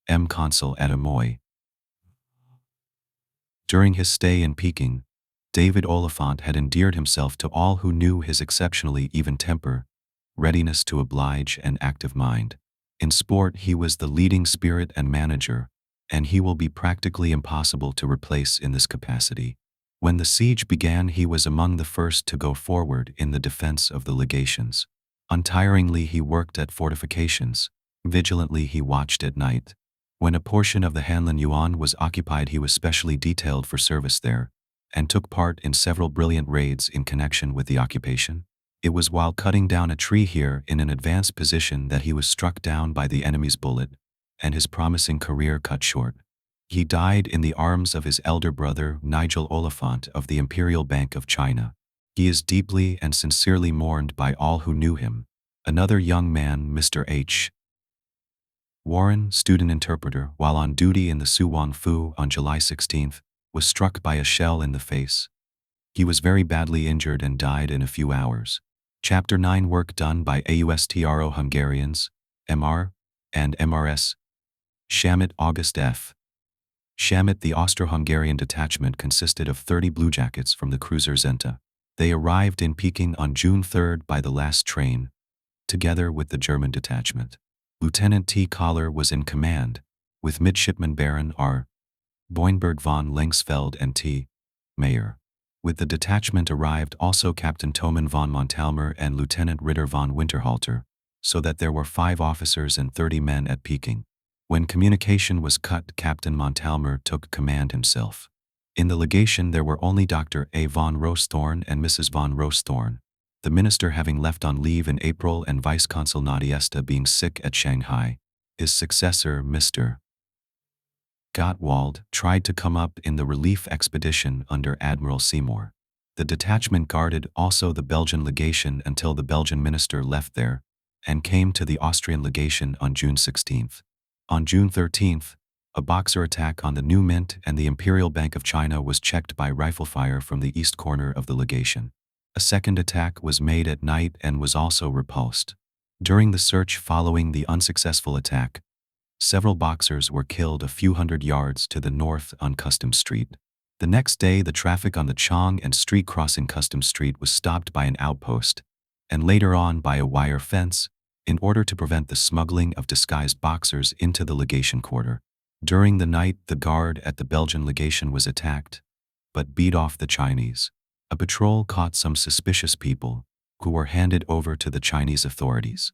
M. Consul at Amoy. During his stay in Peking, David Oliphant had endeared himself to all who knew his exceptionally even temper, readiness to oblige, and active mind. In sport he was the leading spirit and manager, and he will be practically impossible to replace in this capacity. When the siege began, he was among the first to go forward in the defense of the legations. Untiringly he worked at fortifications. Vigilantly he watched at night. When a portion of the Hanlin Yuan was occupied, he was specially detailed for service there, and took part in several brilliant raids in connection with the occupation. It was while cutting down a tree here in an advanced position that he was struck down by the enemy's bullet, and his promising career cut short. He died in the arms of his elder brother, Nigel Oliphant of the Imperial Bank of China. He is deeply and sincerely mourned by all who knew him. Another young man, Mr. H. Warren, student interpreter, while on duty in the Suwang Fu on July 16th, was struck by a shell in the face. He was very badly injured and died in a few hours. Chapter 9 Work done by AUSTRO Hungarians, MR, and MRS. Shamit August F. Shamit. The Austro-Hungarian detachment consisted of 30 bluejackets from the cruiser Zenta. They arrived in Peking on June 3rd by the last train, together with the German detachment. Lieutenant T. Kohler was in command, with Midshipman Baron R. Boinberg von Lengsfeld and T. Mayer. With the detachment arrived also Captain Thoman von Montalmer and Lieutenant Ritter von Winterhalter, so that there were 5 officers and 30 men at Peking. When communication was cut, Captain Montalmer took command himself. In the legation there were only Dr. A. von Rosthorn and Mrs. von Rosthorn, the minister having left on leave in April and Vice-Consul Nadiesta being sick at Shanghai. His successor, Mr. Gottwald, tried to come up in the relief expedition under Admiral Seymour. The detachment guarded also the Belgian legation until the Belgian minister left there, and came to the Austrian legation on June 16th. On June 13th, a Boxer attack on the New Mint and the Imperial Bank of China was checked by rifle fire from the east corner of the legation. A second attack was made at night and was also repulsed. During the search following the unsuccessful attack, several Boxers were killed a few hundred yards to the north on Customs Street. The next day the traffic on the Chong and Street crossing Customs Street was stopped by an outpost, and later on by a wire fence, in order to prevent the smuggling of disguised Boxers into the legation quarter. During the night, the guard at the Belgian legation was attacked, but beat off the Chinese. A patrol caught some suspicious people, who were handed over to the Chinese authorities.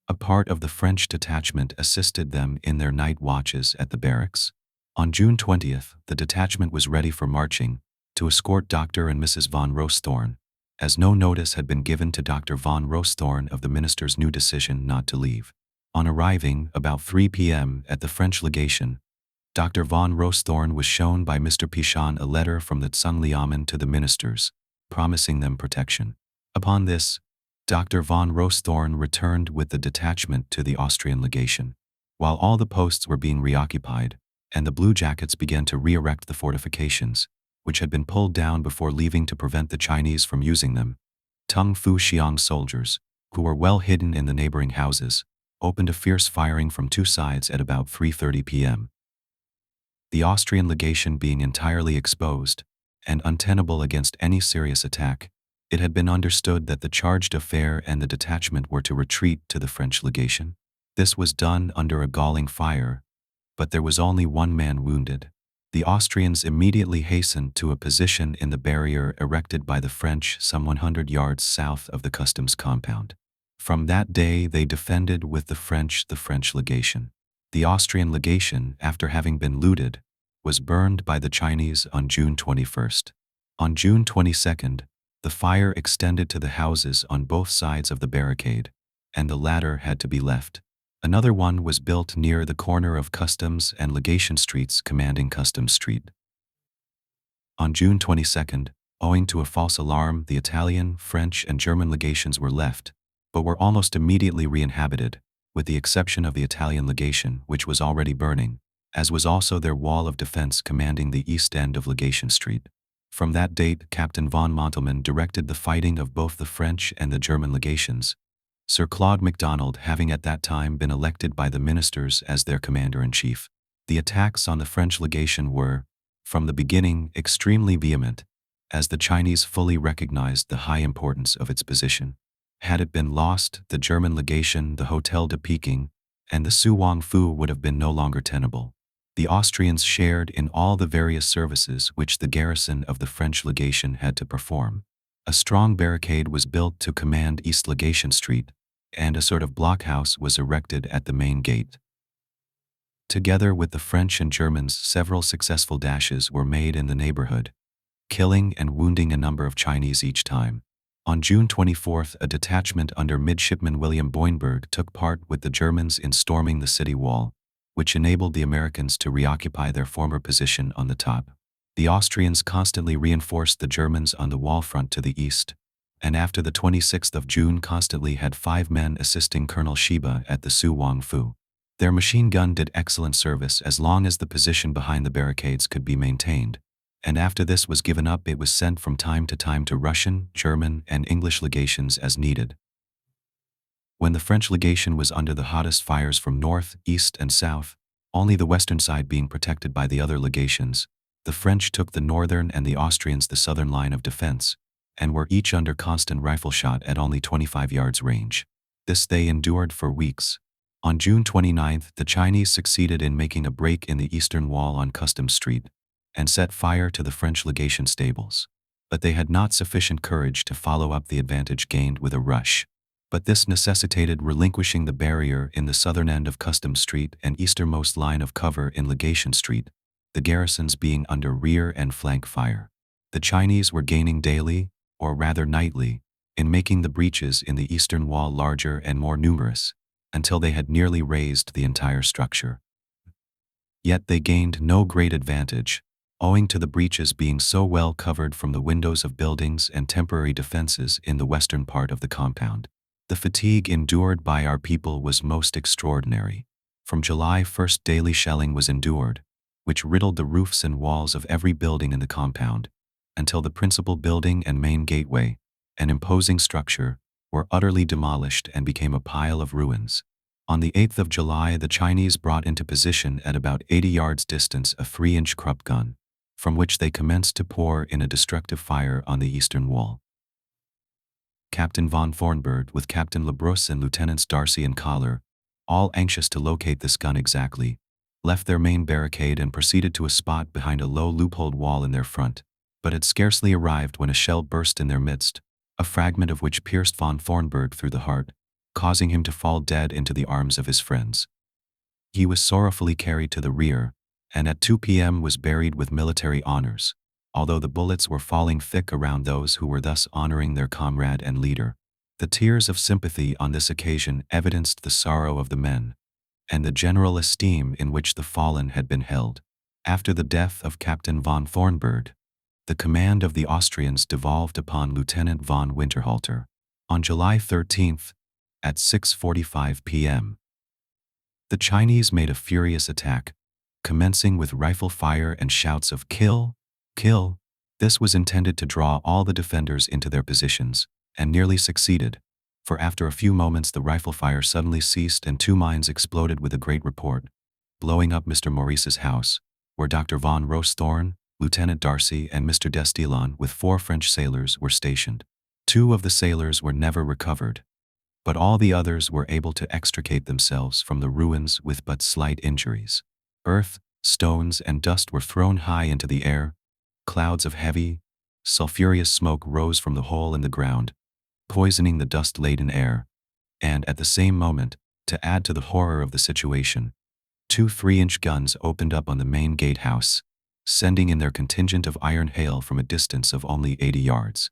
A part of the French detachment assisted them in their night watches at the barracks. On June 20th, the detachment was ready for marching, to escort Dr. and Mrs. von Roosthorn, as no notice had been given to Dr. von Roosthorn of the minister's new decision not to leave. On arriving, about 3 p.m., at the French legation, Dr. von Roosthorn was shown by Mr. Pichon a letter from the Tsung to the ministers, promising them protection. Upon this, Dr. von Roosthorn returned with the detachment to the Austrian legation. While all the posts were being reoccupied, and the bluejackets began to re-erect the fortifications, which had been pulled down before leaving to prevent the Chinese from using them, Tung Fu Xiang soldiers, who were well hidden in the neighboring houses, opened a fierce firing from two sides at about 3:30 p.m. The Austrian legation being entirely exposed, and untenable against any serious attack, it had been understood that the charge d'affaires and the detachment were to retreat to the French legation. This was done under a galling fire, but there was only one man wounded. The Austrians immediately hastened to a position in the barrier erected by the French some 100 yards south of the customs compound. From that day they defended with the French legation. The Austrian legation, after having been looted, was burned by the Chinese on June 21st. On June 22nd, the fire extended to the houses on both sides of the barricade, and the latter had to be left. Another one was built near the corner of Customs and Legation Streets commanding Customs Street. On June 22nd, owing to a false alarm, the Italian, French, and German legations were left, but were almost immediately re-inhabited, with the exception of the Italian legation, which was already burning, as was also their wall of defense commanding the east end of Legation Street. From that date, Captain von Montelman directed the fighting of both the French and the German legations, Sir Claude MacDonald having at that time been elected by the ministers as their commander-in-chief. The attacks on the French legation were, from the beginning, extremely vehement, as the Chinese fully recognized the high importance of its position. Had it been lost, the German legation, the Hotel de Peking, and the Su Wang Fu would have been no longer tenable. The Austrians shared in all the various services which the garrison of the French legation had to perform. A strong barricade was built to command East Legation Street, and a sort of blockhouse was erected at the main gate. Together with the French and Germans, several successful dashes were made in the neighborhood, killing and wounding a number of Chinese each time. On June 24th, a detachment under Midshipman William Boinberg took part with the Germans in storming the city wall, which enabled the Americans to reoccupy their former position on the top. The Austrians constantly reinforced the Germans on the wall front to the east, and after the 26th of June constantly had 5 men assisting Colonel Shiba at the Su Wang Fu. Their machine gun did excellent service as long as the position behind the barricades could be maintained, and after this was given up it was sent from time to time to Russian, German, and English legations as needed. When the French legation was under the hottest fires from north, east, and south, only the western side being protected by the other legations, the French took the northern and the Austrians the southern line of defense, and were each under constant rifle shot at only 25 yards range. This they endured for weeks. On June 29th, the Chinese succeeded in making a break in the eastern wall on Customs Street, and set fire to the French legation stables. But they had not sufficient courage to follow up the advantage gained with a rush. But this necessitated relinquishing the barrier in the southern end of Customs Street and easternmost line of cover in Legation Street, the garrisons being under rear and flank fire. The Chinese were gaining daily, or rather nightly, in making the breaches in the eastern wall larger and more numerous, until they had nearly razed the entire structure. Yet they gained no great advantage, owing to the breaches being so well covered from the windows of buildings and temporary defenses in the western part of the compound. The fatigue endured by our people was most extraordinary. From July 1st daily shelling was endured, which riddled the roofs and walls of every building in the compound, until the principal building and main gateway, an imposing structure, were utterly demolished and became a pile of ruins. On the 8th of July the Chinese brought into position at about 80 yards distance a 3-inch Krupp gun, from which they commenced to pour in a destructive fire on the eastern wall. Captain von Thornberg with Captain Labrousse and Lieutenants Darcy and Collar, all anxious to locate this gun exactly, left their main barricade and proceeded to a spot behind a low loopholed wall in their front, but had scarcely arrived when a shell burst in their midst, a fragment of which pierced von Thornburg through the heart, causing him to fall dead into the arms of his friends. He was sorrowfully carried to the rear, and at 2 p.m. was buried with military honors, although the bullets were falling thick around those who were thus honoring their comrade and leader. The tears of sympathy on this occasion evidenced the sorrow of the men, and the general esteem in which the fallen had been held. After the death of Captain von Thornburg, the command of the Austrians devolved upon Lieutenant von Winterhalter. On July 13th, at 6:45 p.m., the Chinese made a furious attack, commencing with rifle fire and shouts of "Kill! Kill!" This was intended to draw all the defenders into their positions, and nearly succeeded, for after a few moments the rifle fire suddenly ceased and 2 mines exploded with a great report, blowing up Mr. Maurice's house, where Dr. von Rosthorn, Lieutenant Darcy and Mr. Destilon with 4 French sailors were stationed. 2 of the sailors were never recovered, but all the others were able to extricate themselves from the ruins with but slight injuries. Earth, stones and dust were thrown high into the air, clouds of heavy, sulphurous smoke rose from the hole in the ground, poisoning the dust-laden air, and at the same moment, to add to the horror of the situation, 2 3-inch guns opened up on the main gatehouse, sending in their contingent of iron hail from a distance of only 80 yards.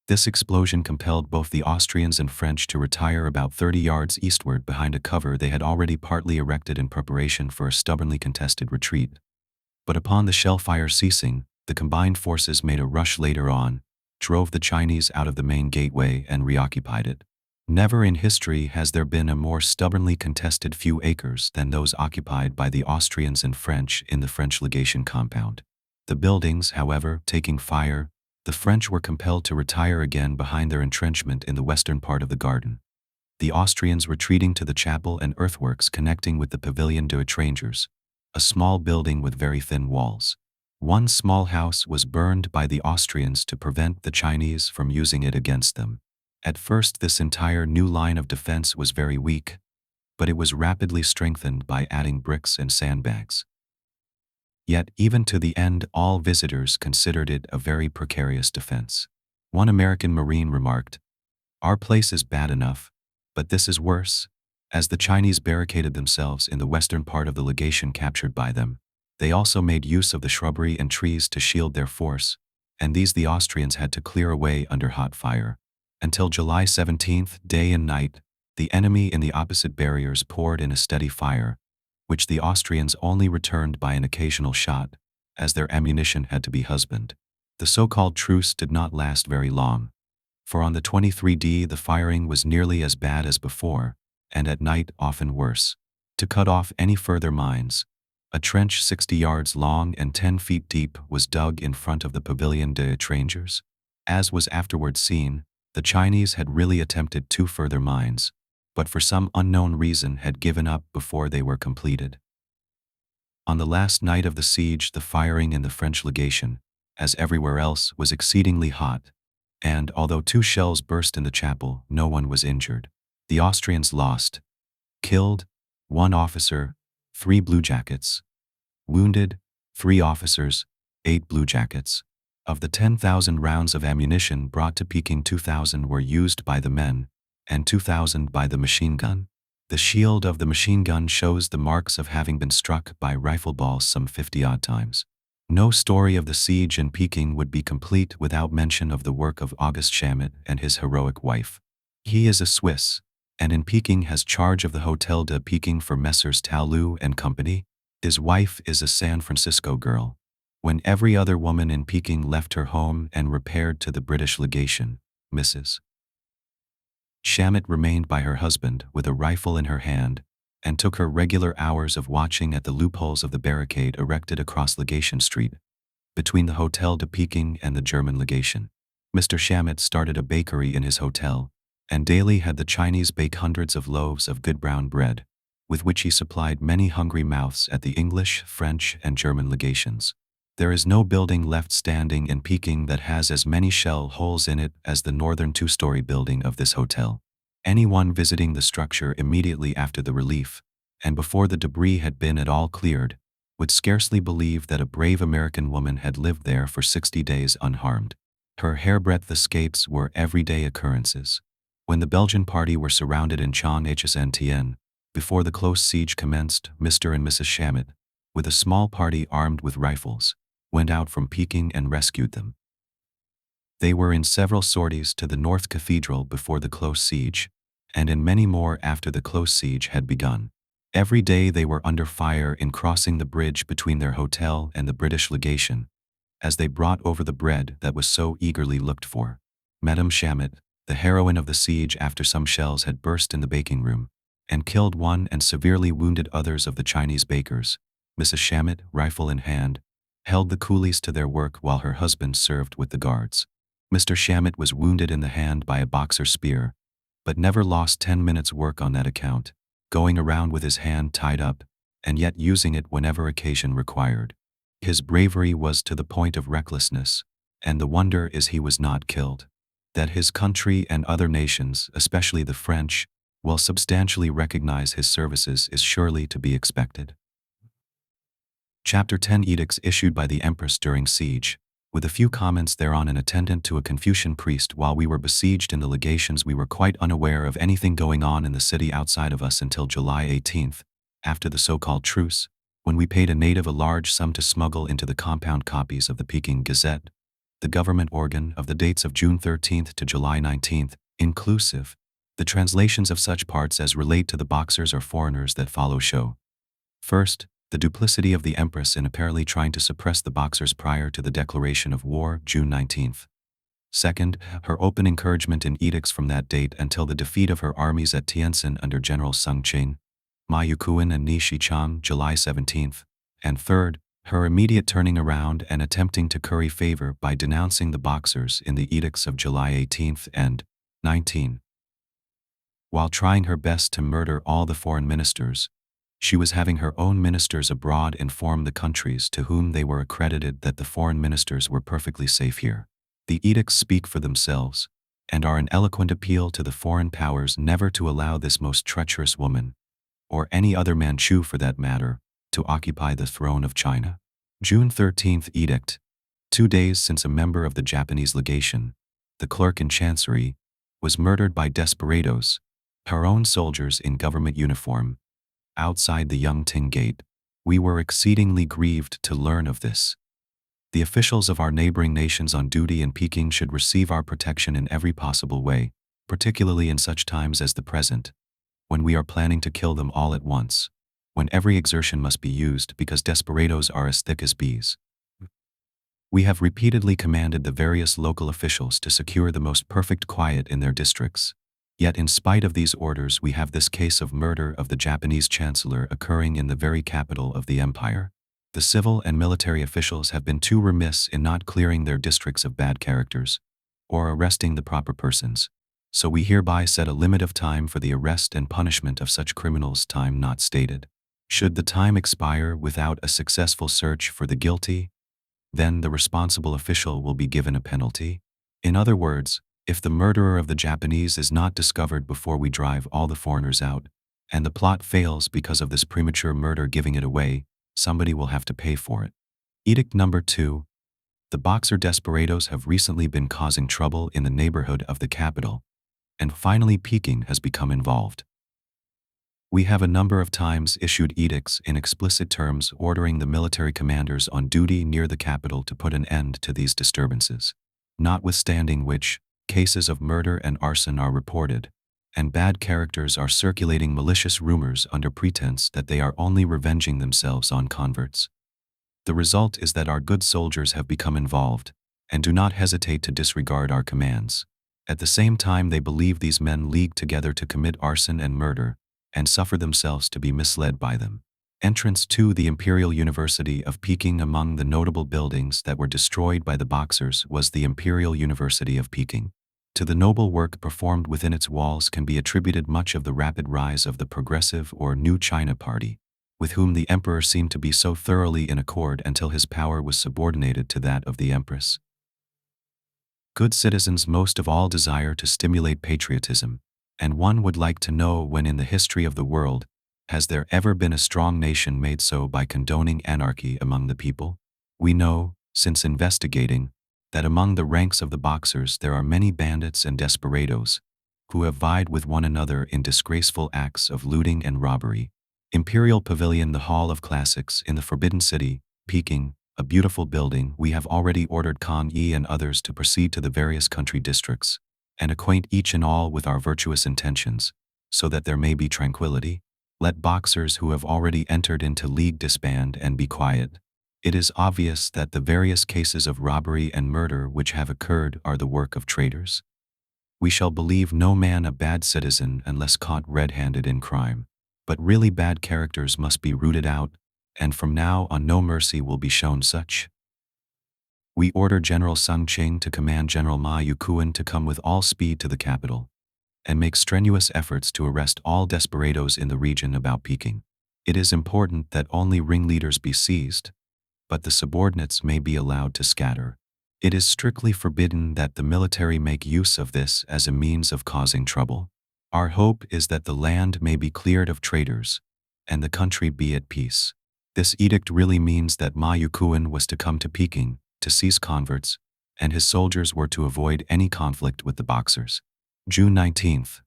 This explosion compelled both the Austrians and French to retire about 30 yards eastward behind a cover they had already partly erected in preparation for a stubbornly contested retreat. But upon the shell fire ceasing, the combined forces made a rush later on, drove the Chinese out of the main gateway and reoccupied it. Never in history has there been a more stubbornly contested few acres than those occupied by the Austrians and French in the French legation compound. The buildings, however, taking fire, the French were compelled to retire again behind their entrenchment in the western part of the garden, the Austrians retreating to the chapel and earthworks connecting with the Pavillon des Étrangers, a small building with very thin walls. One small house was burned by the Austrians to prevent the Chinese from using it against them. At first this entire new line of defense was very weak, but it was rapidly strengthened by adding bricks and sandbags. Yet even to the end all visitors considered it a very precarious defense. One American Marine remarked, "Our place is bad enough, but this is worse." As the Chinese barricaded themselves in the western part of the legation captured by them, they also made use of the shrubbery and trees to shield their force, and these the Austrians had to clear away under hot fire. Until July 17th, day and night, the enemy in the opposite barriers poured in a steady fire, which the Austrians only returned by an occasional shot, as their ammunition had to be husbanded. The so-called truce did not last very long, for on the 23d the firing was nearly as bad as before, and at night often worse. To cut off any further mines, a trench 60 yards long and 10 feet deep was dug in front of the Pavillon des Étrangers. As was afterwards seen, the Chinese had really attempted 2 further mines, but for some unknown reason had given up before they were completed. On the last night of the siege, the firing in the French legation, as everywhere else, was exceedingly hot, and although 2 shells burst in the chapel, no one was injured. The Austrians lost: killed, 1 officer, 3 bluejackets; wounded, 3 officers, 8 bluejackets. Of the 10,000 rounds of ammunition brought to Peking, 2,000 were used by the men, and 2,000 by the machine gun. The shield of the machine gun shows the marks of having been struck by rifle balls some 50-odd times. No story of the siege in Peking would be complete without mention of the work of August Chamet and his heroic wife. He is a Swiss, and in Peking has charge of the Hotel de Peking for Messrs. Taolu and Company. His wife is a San Francisco girl. When every other woman in Peking left her home and repaired to the British legation, Mrs. Chamet remained by her husband with a rifle in her hand and took her regular hours of watching at the loopholes of the barricade erected across Legation Street, between the Hotel de Peking and the German legation. Mr. Chamet started a bakery in his hotel, and daily had the Chinese bake hundreds of loaves of good brown bread, with which he supplied many hungry mouths at the English, French, and German legations. There is no building left standing in Peking that has as many shell holes in it as the northern 2-story building of this hotel. Anyone visiting the structure immediately after the relief, and before the debris had been at all cleared, would scarcely believe that a brave American woman had lived there for 60 days unharmed. Her hairbreadth escapes were everyday occurrences. When the Belgian party were surrounded in Changchun, before the close siege commenced, Mr. and Mrs. Shamit, with a small party armed with rifles, went out from Peking and rescued them. They were in several sorties to the North Cathedral before the close siege, and in many more after the close siege had begun. Every day they were under fire in crossing the bridge between their hotel and the British legation, as they brought over the bread that was so eagerly looked for. Madame Shamit, the heroine of the siege after some shells had burst in the baking room, and killed one and severely wounded others of the Chinese bakers, Mrs. Shamit, rifle in hand, held the coolies to their work while her husband served with the guards. Mr. Shamit was wounded in the hand by a boxer spear, but never lost 10 minutes' work on that account, going around with his hand tied up, and yet using it whenever occasion required. His bravery was to the point of recklessness, and the wonder is he was not killed. That his country and other nations, especially the French, will substantially recognize his services is surely to be expected. Chapter 10 Edicts issued by the Empress during siege. With a few comments thereon an attendant to a Confucian priest while we were besieged in the legations we were quite unaware of anything going on in the city outside of us until July 18th, after the so-called truce, when we paid a native a large sum to smuggle into the compound copies of the Peking Gazette, the government organ of the dates of June 13th to July 19th, inclusive, the translations of such parts as relate to the Boxers or foreigners that follow show. First, the duplicity of the Empress in apparently trying to suppress the Boxers prior to the declaration of war, June 19th. Second, her open encouragement in edicts from that date until the defeat of her armies at Tientsin under General Sung Ching, Ma Yukuan and Ni Shichang, July 17th. And third, her immediate turning around and attempting to curry favor by denouncing the Boxers in the edicts of July 18th and 19. While trying her best to murder all the foreign ministers, she was having her own ministers abroad inform the countries to whom they were accredited that the foreign ministers were perfectly safe here. The edicts speak for themselves, and are an eloquent appeal to the foreign powers never to allow this most treacherous woman, or any other Manchu for that matter, to occupy the throne of China. June 13th Edict. 2 days since a member of the Japanese legation, the clerk in Chancery, was murdered by desperadoes, her own soldiers in government uniform, outside the Yangting Gate. We were exceedingly grieved to learn of this. The officials of our neighboring nations on duty in Peking should receive our protection in every possible way, particularly in such times as the present, when we are planning to kill them all at once, when every exertion must be used because desperadoes are as thick as bees. We have repeatedly commanded the various local officials to secure the most perfect quiet in their districts. Yet in spite of these orders we have this case of murder of the Japanese chancellor occurring in the very capital of the empire. The civil and military officials have been too remiss in not clearing their districts of bad characters, or arresting the proper persons. So we hereby set a limit of time for the arrest and punishment of such criminals, time not stated. Should the time expire without a successful search for the guilty, then the responsible official will be given a penalty. In other words, if the murderer of the Japanese is not discovered before we drive all the foreigners out, and the plot fails because of this premature murder giving it away, somebody will have to pay for it. Edict number 2. The Boxer desperadoes have recently been causing trouble in the neighborhood of the capital, and finally Peking has become involved. We have a number of times issued edicts in explicit terms ordering the military commanders on duty near the capital to put an end to these disturbances, notwithstanding which, cases of murder and arson are reported, and bad characters are circulating malicious rumors under pretense that they are only revenging themselves on converts. The result is that our good soldiers have become involved, and do not hesitate to disregard our commands. At the same time they believe these men league together to commit arson and murder, and suffer themselves to be misled by them. Entrance to the Imperial University of Peking. Among the notable buildings that were destroyed by the Boxers was the Imperial University of Peking. To the noble work performed within its walls can be attributed much of the rapid rise of the Progressive or New China Party, with whom the emperor seemed to be so thoroughly in accord until his power was subordinated to that of the empress. Good citizens most of all desire to stimulate patriotism, And one would like to know when in the history of the world has there ever been a strong nation made so by condoning anarchy among the people? We know, since investigating, that among the ranks of the Boxers there are many bandits and desperados who have vied with one another in disgraceful acts of looting and robbery. Imperial Pavilion, the Hall of Classics in the Forbidden City, Peking, a beautiful building. We have already ordered Khan Yi and others to proceed to the various country districts and acquaint each and all with our virtuous intentions, so that there may be tranquility. Let Boxers who have already entered into league disband and be quiet. It is obvious that the various cases of robbery and murder which have occurred are the work of traitors. We shall believe no man a bad citizen unless caught red-handed in crime. But really bad characters must be rooted out, and from now on no mercy will be shown such. We order General Sun Qing to command General Ma Yukuan to come with all speed to the capital, and make strenuous efforts to arrest all desperados in the region about Peking. It is important that only ringleaders be seized, but the subordinates may be allowed to scatter. It is strictly forbidden that the military make use of this as a means of causing trouble. Our hope is that the land may be cleared of traitors, and the country be at peace. This edict really means that Ma Yukuan was to come to Peking to seize converts, and his soldiers were to avoid any conflict with the Boxers. June 19th.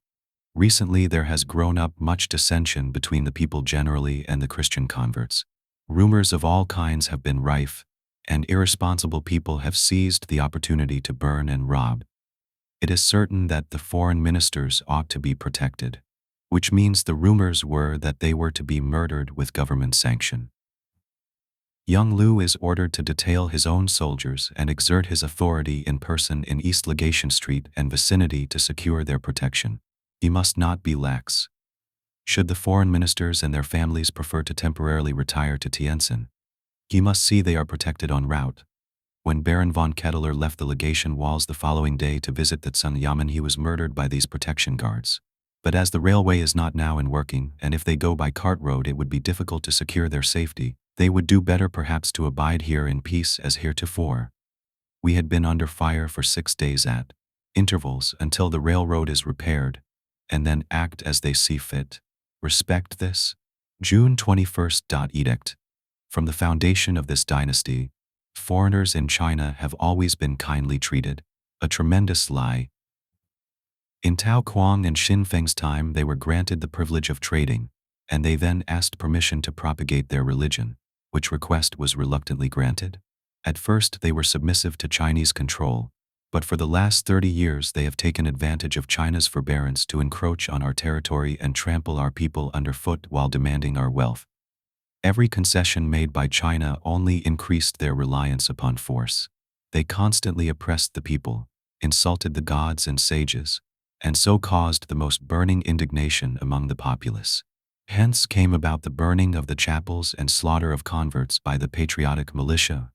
Recently there has grown up much dissension between the people generally and the Christian converts. Rumors of all kinds have been rife, and irresponsible people have seized the opportunity to burn and rob. It is certain that the foreign ministers ought to be protected, which means the rumors were that they were to be murdered with government sanction. Young Liu is ordered to detail his own soldiers and exert his authority in person in East Legation Street and vicinity to secure their protection. He must not be lax. Should the foreign ministers and their families prefer to temporarily retire to Tientsin, he must see they are protected en route. When Baron von Kettler left the legation walls the following day to visit the Tsunyamen, he was murdered by these protection guards. But as the railway is not now in working, and if they go by cart road it would be difficult to secure their safety, they would do better perhaps to abide here in peace as heretofore. We had been under fire for 6 days at intervals until the railroad is repaired, and then act as they see fit. Respect this. June 21st. Edict. From the foundation of this dynasty, foreigners in China have always been kindly treated. A tremendous lie. In Tao Kuang and Xin Feng's time they were granted the privilege of trading, and they then asked permission to propagate their religion, which request was reluctantly granted. At first they were submissive to Chinese control, but for the last 30 years they have taken advantage of China's forbearance to encroach on our territory and trample our people underfoot while demanding our wealth. Every concession made by China only increased their reliance upon force. They constantly oppressed the people, insulted the gods and sages, and so caused the most burning indignation among the populace. Hence came about the burning of the chapels and slaughter of converts by the patriotic militia,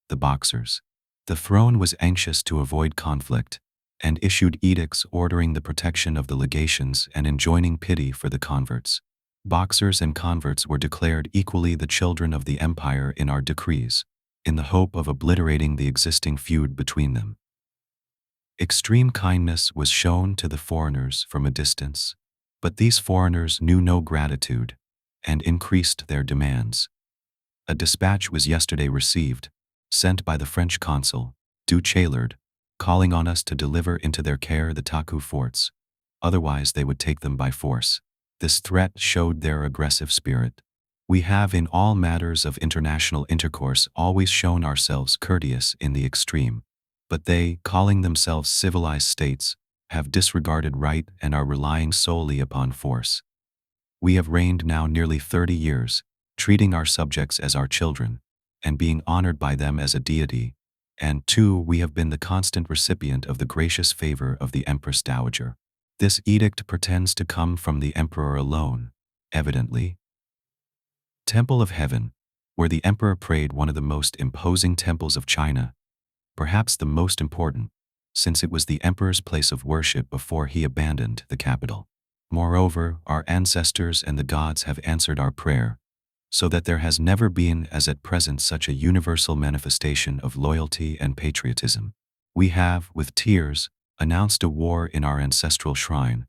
the Boxers. The throne was anxious to avoid conflict, and issued edicts ordering the protection of the legations and enjoining pity for the converts. Boxers and converts were declared equally the children of the empire in our decrees, in the hope of obliterating the existing feud between them. Extreme kindness was shown to the foreigners from a distance, but these foreigners knew no gratitude and increased their demands. A dispatch was yesterday received, sent by the French consul, Du Chaillard, calling on us to deliver into their care the Taku forts, otherwise they would take them by force. This threat showed their aggressive spirit. We have in all matters of international intercourse always shown ourselves courteous in the extreme, but they, calling themselves civilized states, have disregarded right and are relying solely upon force. We have reigned now nearly 30 years, treating our subjects as our children, and being honored by them as a deity, and too we have been the constant recipient of the gracious favor of the Empress Dowager. This edict pretends to come from the emperor alone, evidently. Temple of Heaven, where the emperor prayed, one of the most imposing temples of China, perhaps the most important, since it was the emperor's place of worship before he abandoned the capital. Moreover, our ancestors and the gods have answered our prayer, so that there has never been as at present such a universal manifestation of loyalty and patriotism. We have, with tears, announced a war in our ancestral shrine,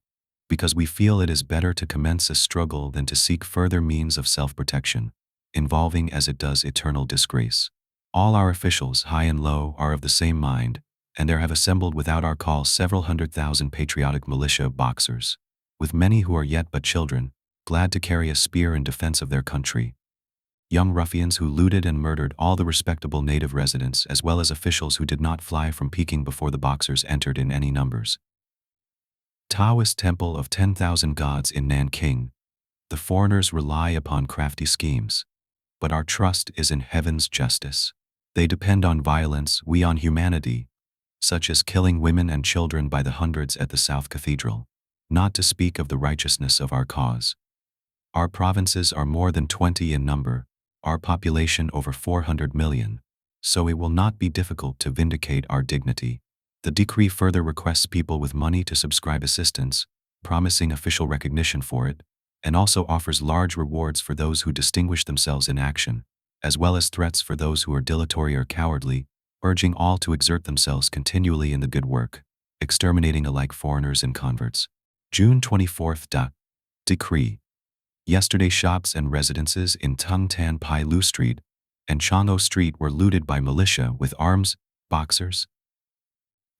because we feel it is better to commence a struggle than to seek further means of self-protection, involving as it does eternal disgrace. All our officials, high and low, are of the same mind, and there have assembled without our call several 100,000 patriotic militia boxers, with many who are yet but children, glad to carry a spear in defense of their country. Young ruffians who looted and murdered all the respectable native residents, as well as officials who did not fly from Peking before the boxers entered in any numbers. Taoist Temple of 10,000 Gods in Nanking. The foreigners rely upon crafty schemes, but our trust is in heaven's justice. They depend on violence, we on humanity, such as killing women and children by the hundreds at the South Cathedral, not to speak of the righteousness of our cause. Our provinces are more than 20 in number, our population over 400 million, so it will not be difficult to vindicate our dignity. The decree further requests people with money to subscribe assistance, promising official recognition for it, and also offers large rewards for those who distinguish themselves in action, as well as threats for those who are dilatory or cowardly, urging all to exert themselves continually in the good work, exterminating alike foreigners and converts. June 24th. Decree. Yesterday, shops and residences in Tung Tan Pai Lu Street and Chang'o Street were looted by militia with arms, boxers.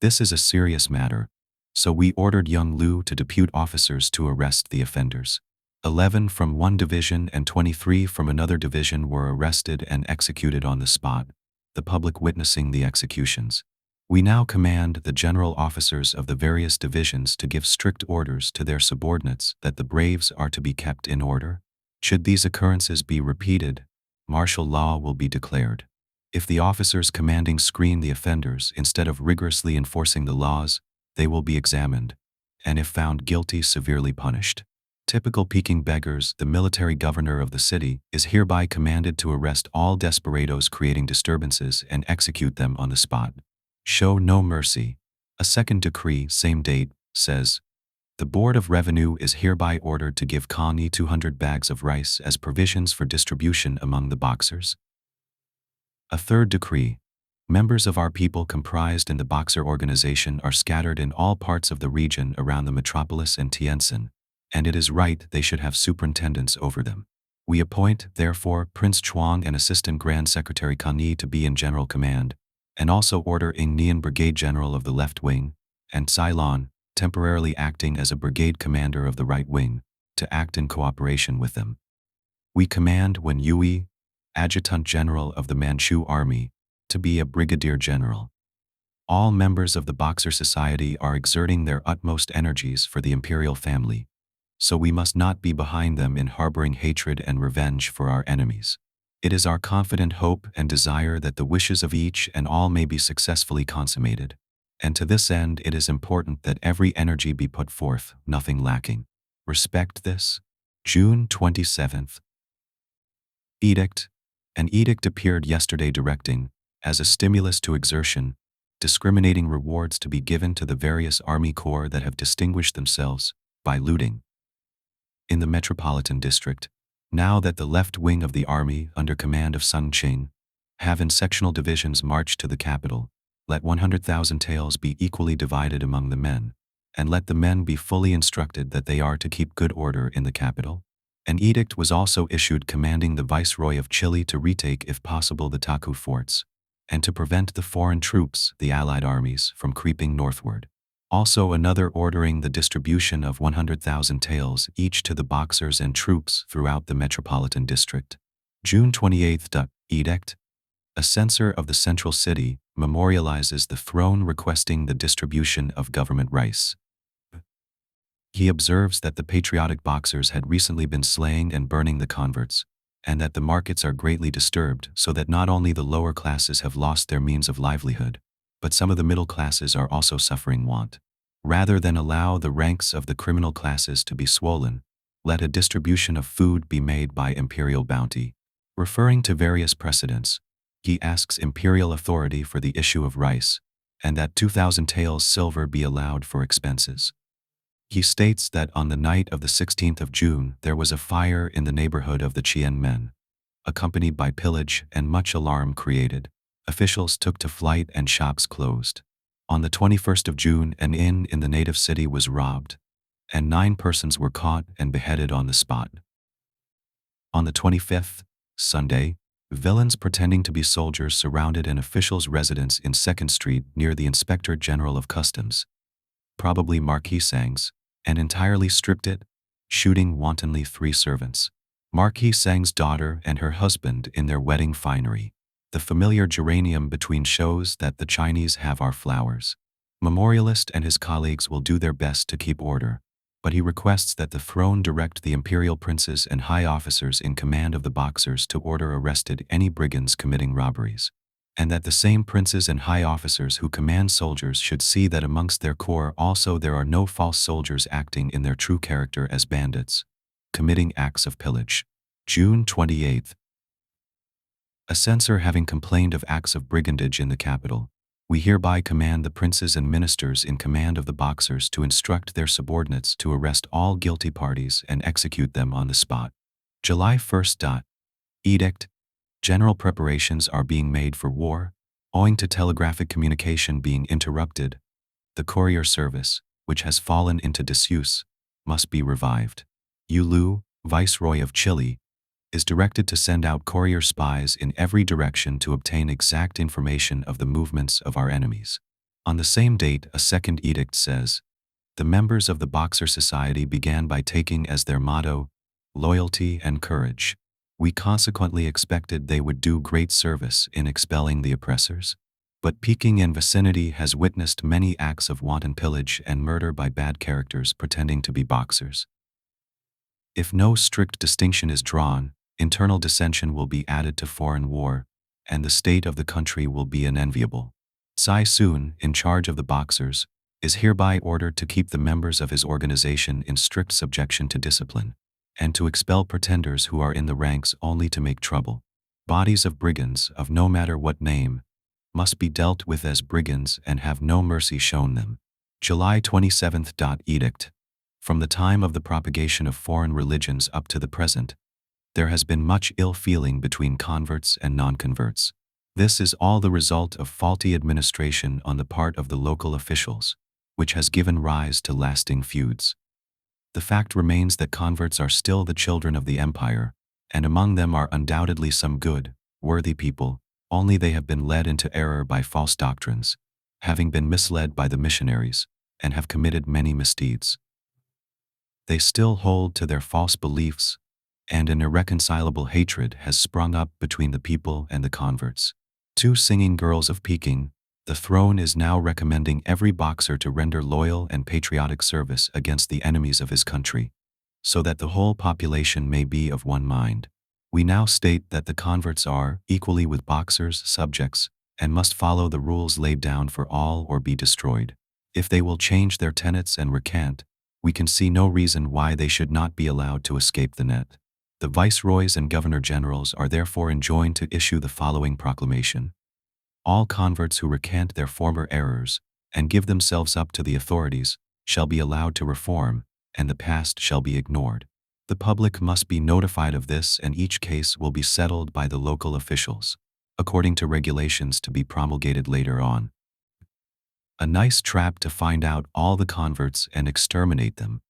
This is a serious matter, so we ordered young Lu to depute officers to arrest the offenders. 11 from one division and 23 from another division were arrested and executed on the spot, the public witnessing the executions. We now command the general officers of the various divisions to give strict orders to their subordinates that the braves are to be kept in order. Should these occurrences be repeated, martial law will be declared. If the officers commanding screen the offenders instead of rigorously enforcing the laws, they will be examined, and if found guilty, severely punished. Typical Peking beggars, the military governor of the city is hereby commanded to arrest all desperados creating disturbances and execute them on the spot. Show no mercy. A second decree, same date, says, the Board of Revenue is hereby ordered to give Connie 200 bags of rice as provisions for distribution among the boxers. A third decree. Members of our people comprised in the boxer organization are scattered in all parts of the region around the metropolis and Tientsin, and it is right they should have superintendence over them. We appoint, therefore, Prince Chuang and Assistant Grand Secretary Connie to be in general command, and also order Ng Nian Brigade General of the left wing, and Ceylon, temporarily acting as a brigade commander of the right wing, to act in cooperation with them. We command Wen Yui, Adjutant General of the Manchu Army, to be a brigadier general. All members of the Boxer Society are exerting their utmost energies for the imperial family, so we must not be behind them in harboring hatred and revenge for our enemies. It is our confident hope and desire that the wishes of each and all may be successfully consummated, and to this end it is important that every energy be put forth, nothing lacking. Respect this. June 27th. Edict. An edict appeared yesterday directing, as a stimulus to exertion, discriminating rewards to be given to the various army corps that have distinguished themselves by looting. In the metropolitan district, now that the left wing of the army, under command of Sun Qing, have in sectional divisions marched to the capital, let 100,000 taels be equally divided among the men, and let the men be fully instructed that they are to keep good order in the capital. An edict was also issued commanding the Viceroy of Chile to retake if possible the Taku forts, and to prevent the foreign troops, the Allied armies, from creeping northward. Also another ordering the distribution of 100,000 taels each to the boxers and troops throughout the metropolitan district. June 28th. Edict. A censor of the central city memorializes the throne requesting the distribution of government rice. He observes that the patriotic boxers had recently been slaying and burning the converts, and that the markets are greatly disturbed, so that not only the lower classes have lost their means of livelihood, but some of the middle classes are also suffering want. Rather than allow the ranks of the criminal classes to be swollen, let a distribution of food be made by imperial bounty. Referring to various precedents, he asks imperial authority for the issue of rice, and that 2,000 taels silver be allowed for expenses. He states that on the night of the 16th of June there was a fire in the neighborhood of the Chien Men, accompanied by pillage and much alarm created. Officials took to flight and shops closed. On the 21st of June, an inn in the native city was robbed, and 9 persons were caught and beheaded on the spot. On the 25th, Sunday, villains pretending to be soldiers surrounded an official's residence in 2nd Street near the Inspector General of Customs, probably Marquis Sang's, and entirely stripped it, shooting wantonly 3 servants. Marquis Sang's daughter and her husband in their wedding finery. The familiar geranium between shows that the Chinese have our flowers. Memorialist and his colleagues will do their best to keep order, but he requests that the throne direct the imperial princes and high officers in command of the Boxers to order arrested any brigands committing robberies, and that the same princes and high officers who command soldiers should see that amongst their corps also there are no false soldiers acting in their true character as bandits, committing acts of pillage. June 28. A censor having complained of acts of brigandage in the capital, we hereby command the princes and ministers in command of the Boxers to instruct their subordinates to arrest all guilty parties and execute them on the spot. July 1. Edict. General preparations are being made for war, owing to telegraphic communication being interrupted. The courier service, which has fallen into disuse, must be revived. Yu Lu, Viceroy of Chile, is directed to send out courier spies in every direction to obtain exact information of the movements of our enemies. On the same date, a second edict says, the members of the Boxer Society began by taking as their motto, loyalty and courage. We consequently expected they would do great service in expelling the oppressors. But Peking and vicinity has witnessed many acts of wanton pillage and murder by bad characters pretending to be Boxers. If no strict distinction is drawn, internal dissension will be added to foreign war, and the state of the country will be unenviable. Tsai Soon, in charge of the Boxers, is hereby ordered to keep the members of his organization in strict subjection to discipline, and to expel pretenders who are in the ranks only to make trouble. Bodies of brigands, of no matter what name, must be dealt with as brigands and have no mercy shown them. July 27. Edict. From the time of the propagation of foreign religions up to the present, there has been much ill feeling between converts and non-converts. This is all the result of faulty administration on the part of the local officials, which has given rise to lasting feuds. The fact remains that converts are still the children of the empire, and among them are undoubtedly some good, worthy people, only they have been led into error by false doctrines, having been misled by the missionaries, and have committed many misdeeds. They still hold to their false beliefs, and an irreconcilable hatred has sprung up between the people and the converts. 2 singing girls of Peking, the throne is now recommending every Boxer to render loyal and patriotic service against the enemies of his country, so that the whole population may be of one mind. We now state that the converts are, equally with Boxers, subjects, and must follow the rules laid down for all or be destroyed. If they will change their tenets and recant, we can see no reason why they should not be allowed to escape the net. The viceroys and governor-generals are therefore enjoined to issue the following proclamation. All converts who recant their former errors and give themselves up to the authorities shall be allowed to reform, and the past shall be ignored. The public must be notified of this, and each case will be settled by the local officials, according to regulations to be promulgated later on. A nice trap to find out all the converts and exterminate them.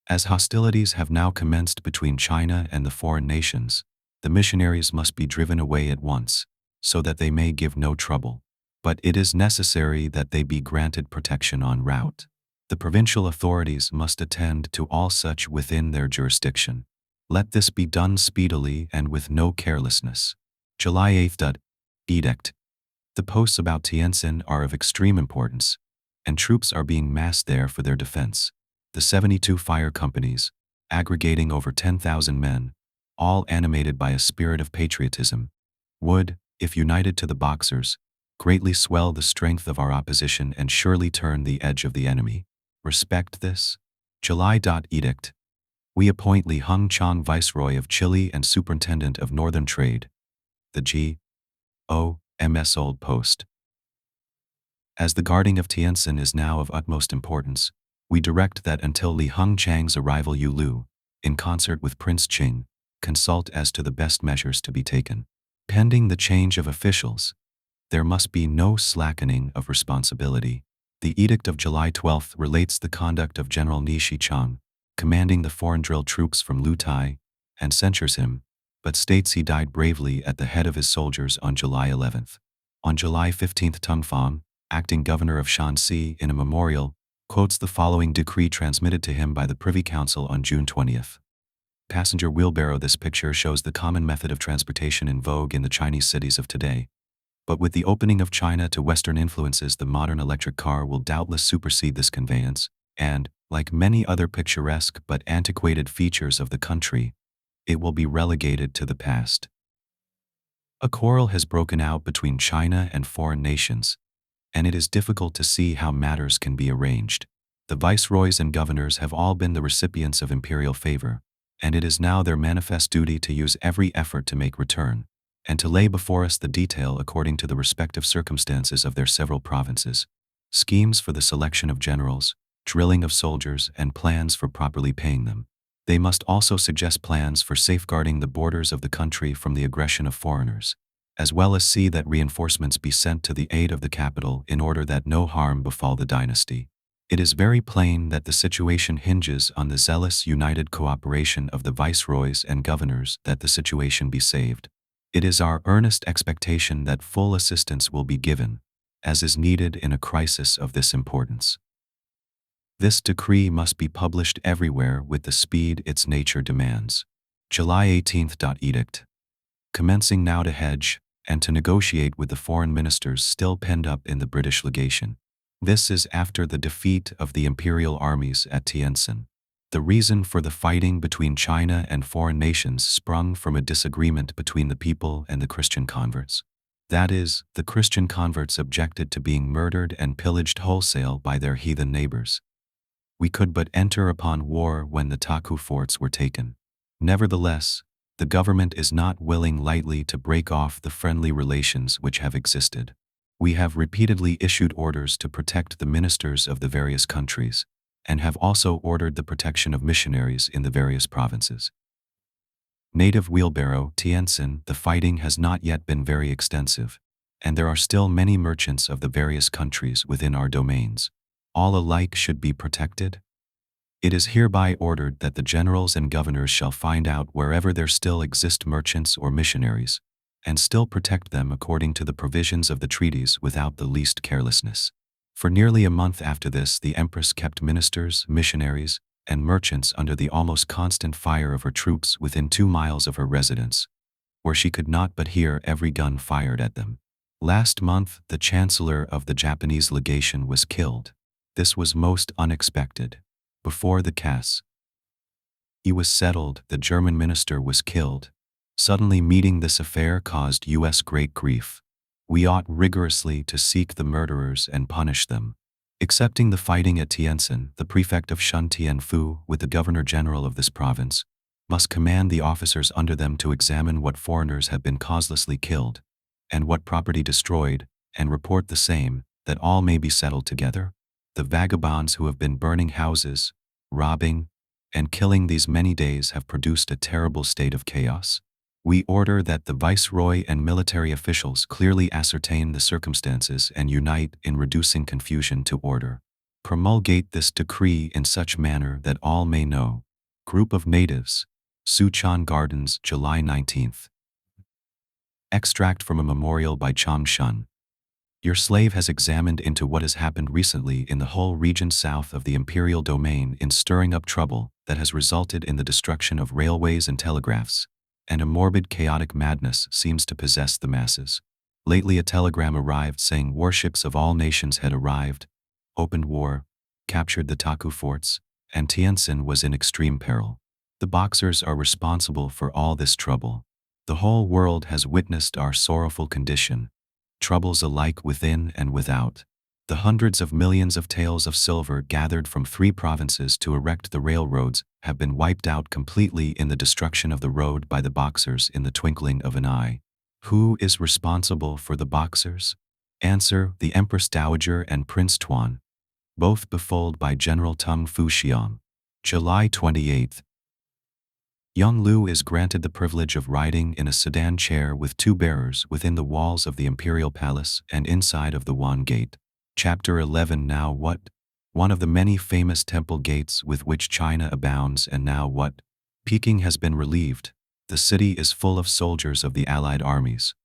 As hostilities have now commenced between China and the foreign nations, the missionaries must be driven away at once, so that they may give no trouble. But it is necessary that they be granted protection en route. The provincial authorities must attend to all such within their jurisdiction. Let this be done speedily and with no carelessness. July 8. Edict. The posts about Tientsin are of extreme importance, and troops are being massed there for their defense. The 72 fire companies, aggregating over 10,000 men, all animated by a spirit of patriotism, would, if united to the Boxers, greatly swell the strength of our opposition and surely turn the edge of the enemy. Respect this. July. Edict. We appoint Li Hung-chang Viceroy of Chile and Superintendent of Northern Trade. The G.O.M.S. Old Post. As the guarding of Tientsin is now of utmost importance, we direct that until Li Hung-chang's arrival Yu Lu, in concert with Prince Qing, consult as to the best measures to be taken. Pending the change of officials, there must be no slackening of responsibility. The Edict of July 12 relates the conduct of General Ni Shichang, commanding the foreign drill troops from Lutai, and censures him, but states he died bravely at the head of his soldiers on July 11th. On July 15th, Tung Fang, acting governor of Shanxi, in a memorial, quotes the following decree transmitted to him by the Privy Council on June 20th. Passenger wheelbarrow. This picture shows the common method of transportation in vogue in the Chinese cities of today. But with the opening of China to Western influences, the modern electric car will doubtless supersede this conveyance, and, like many other picturesque but antiquated features of the country, it will be relegated to the past. A quarrel has broken out between China and foreign nations, and it is difficult to see how matters can be arranged. The viceroys and governors have all been the recipients of imperial favor, and it is now their manifest duty to use every effort to make return, and to lay before us the detail according to the respective circumstances of their several provinces, schemes for the selection of generals, drilling of soldiers, and plans for properly paying them. They must also suggest plans for safeguarding the borders of the country from the aggression of foreigners, as well as see that reinforcements be sent to the aid of the capital in order that no harm befall the dynasty. It is very plain that the situation hinges on the zealous united cooperation of the viceroys and governors that the situation be saved. It is our earnest expectation that full assistance will be given, as is needed in a crisis of this importance. This decree must be published everywhere with the speed its nature demands. July 18th. Edict. Commencing now to hedge and to negotiate with the foreign ministers still penned up in the British legation. This is after the defeat of the imperial armies at Tientsin. The reason for the fighting between China and foreign nations sprung from a disagreement between the people and the Christian converts. That is, the Christian converts objected to being murdered and pillaged wholesale by their heathen neighbors. We could but enter upon war when the Taku forts were taken. Nevertheless, the government is not willing lightly to break off the friendly relations which have existed. We have repeatedly issued orders to protect the ministers of the various countries, and have also ordered the protection of missionaries in the various provinces. Native wheelbarrow, Tientsin. The fighting has not yet been very extensive, and there are still many merchants of the various countries within our domains. All alike should be protected. It is hereby ordered that the generals and governors shall find out wherever there still exist merchants or missionaries, and still protect them according to the provisions of the treaties without the least carelessness. For nearly a month after this, the Empress kept ministers, missionaries, and merchants under the almost constant fire of her troops within 2 miles of her residence, where she could not but hear every gun fired at them. Last month, the chancellor of the Japanese legation was killed. This was most unexpected. Before the case was settled, the German minister was killed. Suddenly meeting this affair caused us great grief. We ought rigorously to seek the murderers and punish them. Excepting the fighting at Tientsin, the prefect of Shun Tianfu, with the governor-general of this province, must command the officers under them to examine what foreigners have been causelessly killed, and what property destroyed, and report the same, that all may be settled together. The vagabonds who have been burning houses, robbing, and killing these many days have produced a terrible state of chaos. We order that the viceroy and military officials clearly ascertain the circumstances and unite in reducing confusion to order. Promulgate this decree in such manner that all may know. Group of natives, Suchan Gardens, July 19th. Extract from a memorial by Cham Shun. Your slave has examined into what has happened recently in the whole region south of the imperial domain in stirring up trouble that has resulted in the destruction of railways and telegraphs, and a morbid chaotic madness seems to possess the masses. Lately a telegram arrived saying warships of all nations had arrived, opened war, captured the Taku forts, and Tientsin was in extreme peril. The Boxers are responsible for all this trouble. The whole world has witnessed our sorrowful condition, troubles alike within and without. The hundreds of millions of taels of silver gathered from 3 provinces to erect the railroads have been wiped out completely in the destruction of the road by the Boxers in the twinkling of an eye. Who is responsible for the Boxers? Answer: the Empress Dowager and Prince Tuan, both befooled by General Tung Fuxiang. July 28th. Young Lu is granted the privilege of riding in a sedan chair with 2 bearers within the walls of the imperial palace and inside of the Wan Gate. Chapter 11. Now what? one of the many famous temple gates with which China abounds. And now what? Peking has been relieved. The city is full of soldiers of the Allied armies.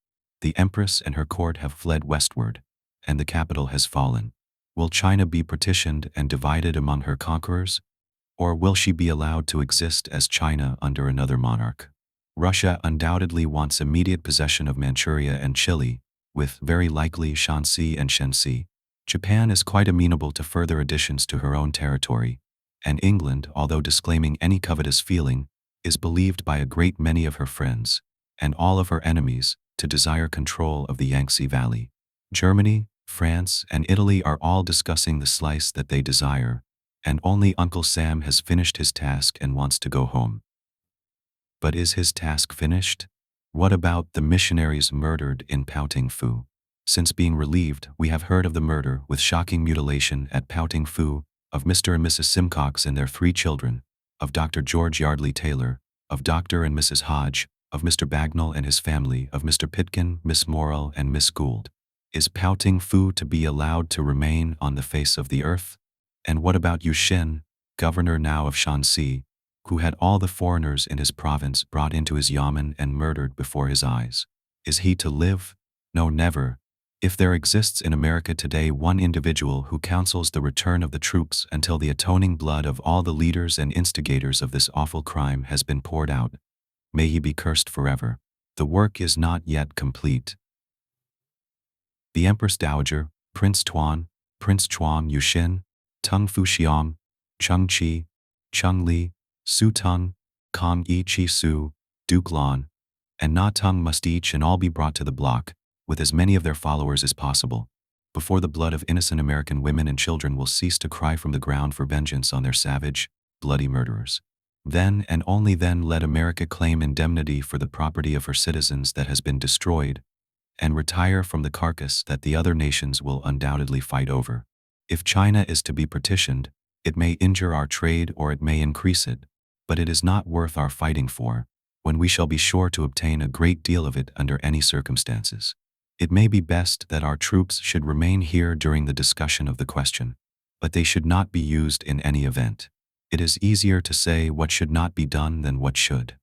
The Empress and her court have fled westward, and the capital has fallen. Will China be partitioned and divided among her conquerors? Or will she be allowed to exist as China under another monarch? Russia undoubtedly wants immediate possession of Manchuria and Chile, with very likely Shanxi and Shenxi. Japan is quite amenable to further additions to her own territory, and England, although disclaiming any covetous feeling, is believed by a great many of her friends, and all of her enemies, to desire control of the Yangtze Valley. Germany, France, and Italy are all discussing the slice that they desire, and only Uncle Sam has finished his task and wants to go home. But is his task finished? What about the missionaries murdered in Pouting Fu? Since being relieved, we have heard of the murder with shocking mutilation at Pouting Fu of Mr. and Mrs. Simcox and their 3 children, of Dr. George Yardley Taylor, of Dr. and Mrs. Hodge, of Mr. Bagnall and his family, of Mr. Pitkin, Miss Morrell, and Miss Gould. Is Pouting Fu to be allowed to remain on the face of the earth? And what about Yu Xin, governor now of Shanxi, who had all the foreigners in his province brought into his yamen and murdered before his eyes? Is he to live? No, never. If there exists in America today one individual who counsels the return of the troops until the atoning blood of all the leaders and instigators of this awful crime has been poured out, may he be cursed forever. The work is not yet complete. The Empress Dowager, Prince Tuan, Prince Chuang Yu Xin, Tung Fuxiang, Chung Chi, Chung Li, Su Tung, Kong Yi Chi Su, Duke Lan, and Na Tung must each and all be brought to the block, with as many of their followers as possible, before the blood of innocent American women and children will cease to cry from the ground for vengeance on their savage, bloody murderers. Then and only then let America claim indemnity for the property of her citizens that has been destroyed, and retire from the carcass that the other nations will undoubtedly fight over. If China is to be partitioned, it may injure our trade or it may increase it, but it is not worth our fighting for, when we shall be sure to obtain a great deal of it under any circumstances. It may be best that our troops should remain here during the discussion of the question, but they should not be used in any event. It is easier to say what should not be done than what should.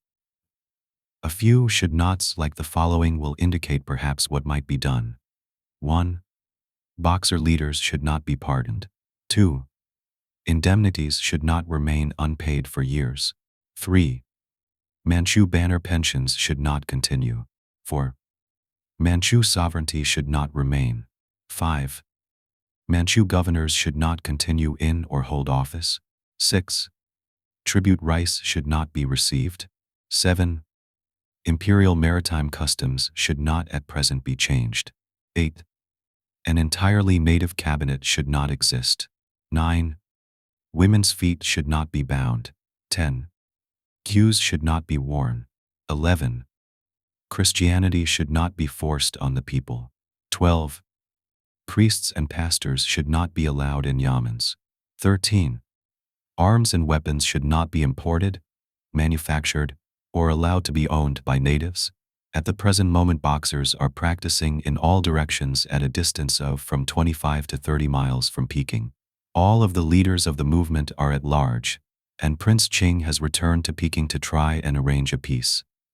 A few should nots like the following will indicate perhaps what might be done. 1. Boxer leaders should not be pardoned. 2. Indemnities should not remain unpaid for years. 3. Manchu banner pensions should not continue. 4. Manchu sovereignty should not remain. 5. Manchu governors should not continue in or hold office. 6. Tribute rice should not be received. 7. Imperial maritime customs should not at present be changed. 8. An entirely native cabinet should not exist. 9. Women's feet should not be bound. 10. Queues should not be worn. 11. Christianity should not be forced on the people. 12. Priests and pastors should not be allowed in yamens. 13. Arms and weapons should not be imported, manufactured, or allowed to be owned by natives. At the present moment, Boxers are practicing in all directions at a distance of from 25 to 30 miles from Peking. All of the leaders of the movement are at large, and Prince Qing has returned to Peking to try and arrange a peace.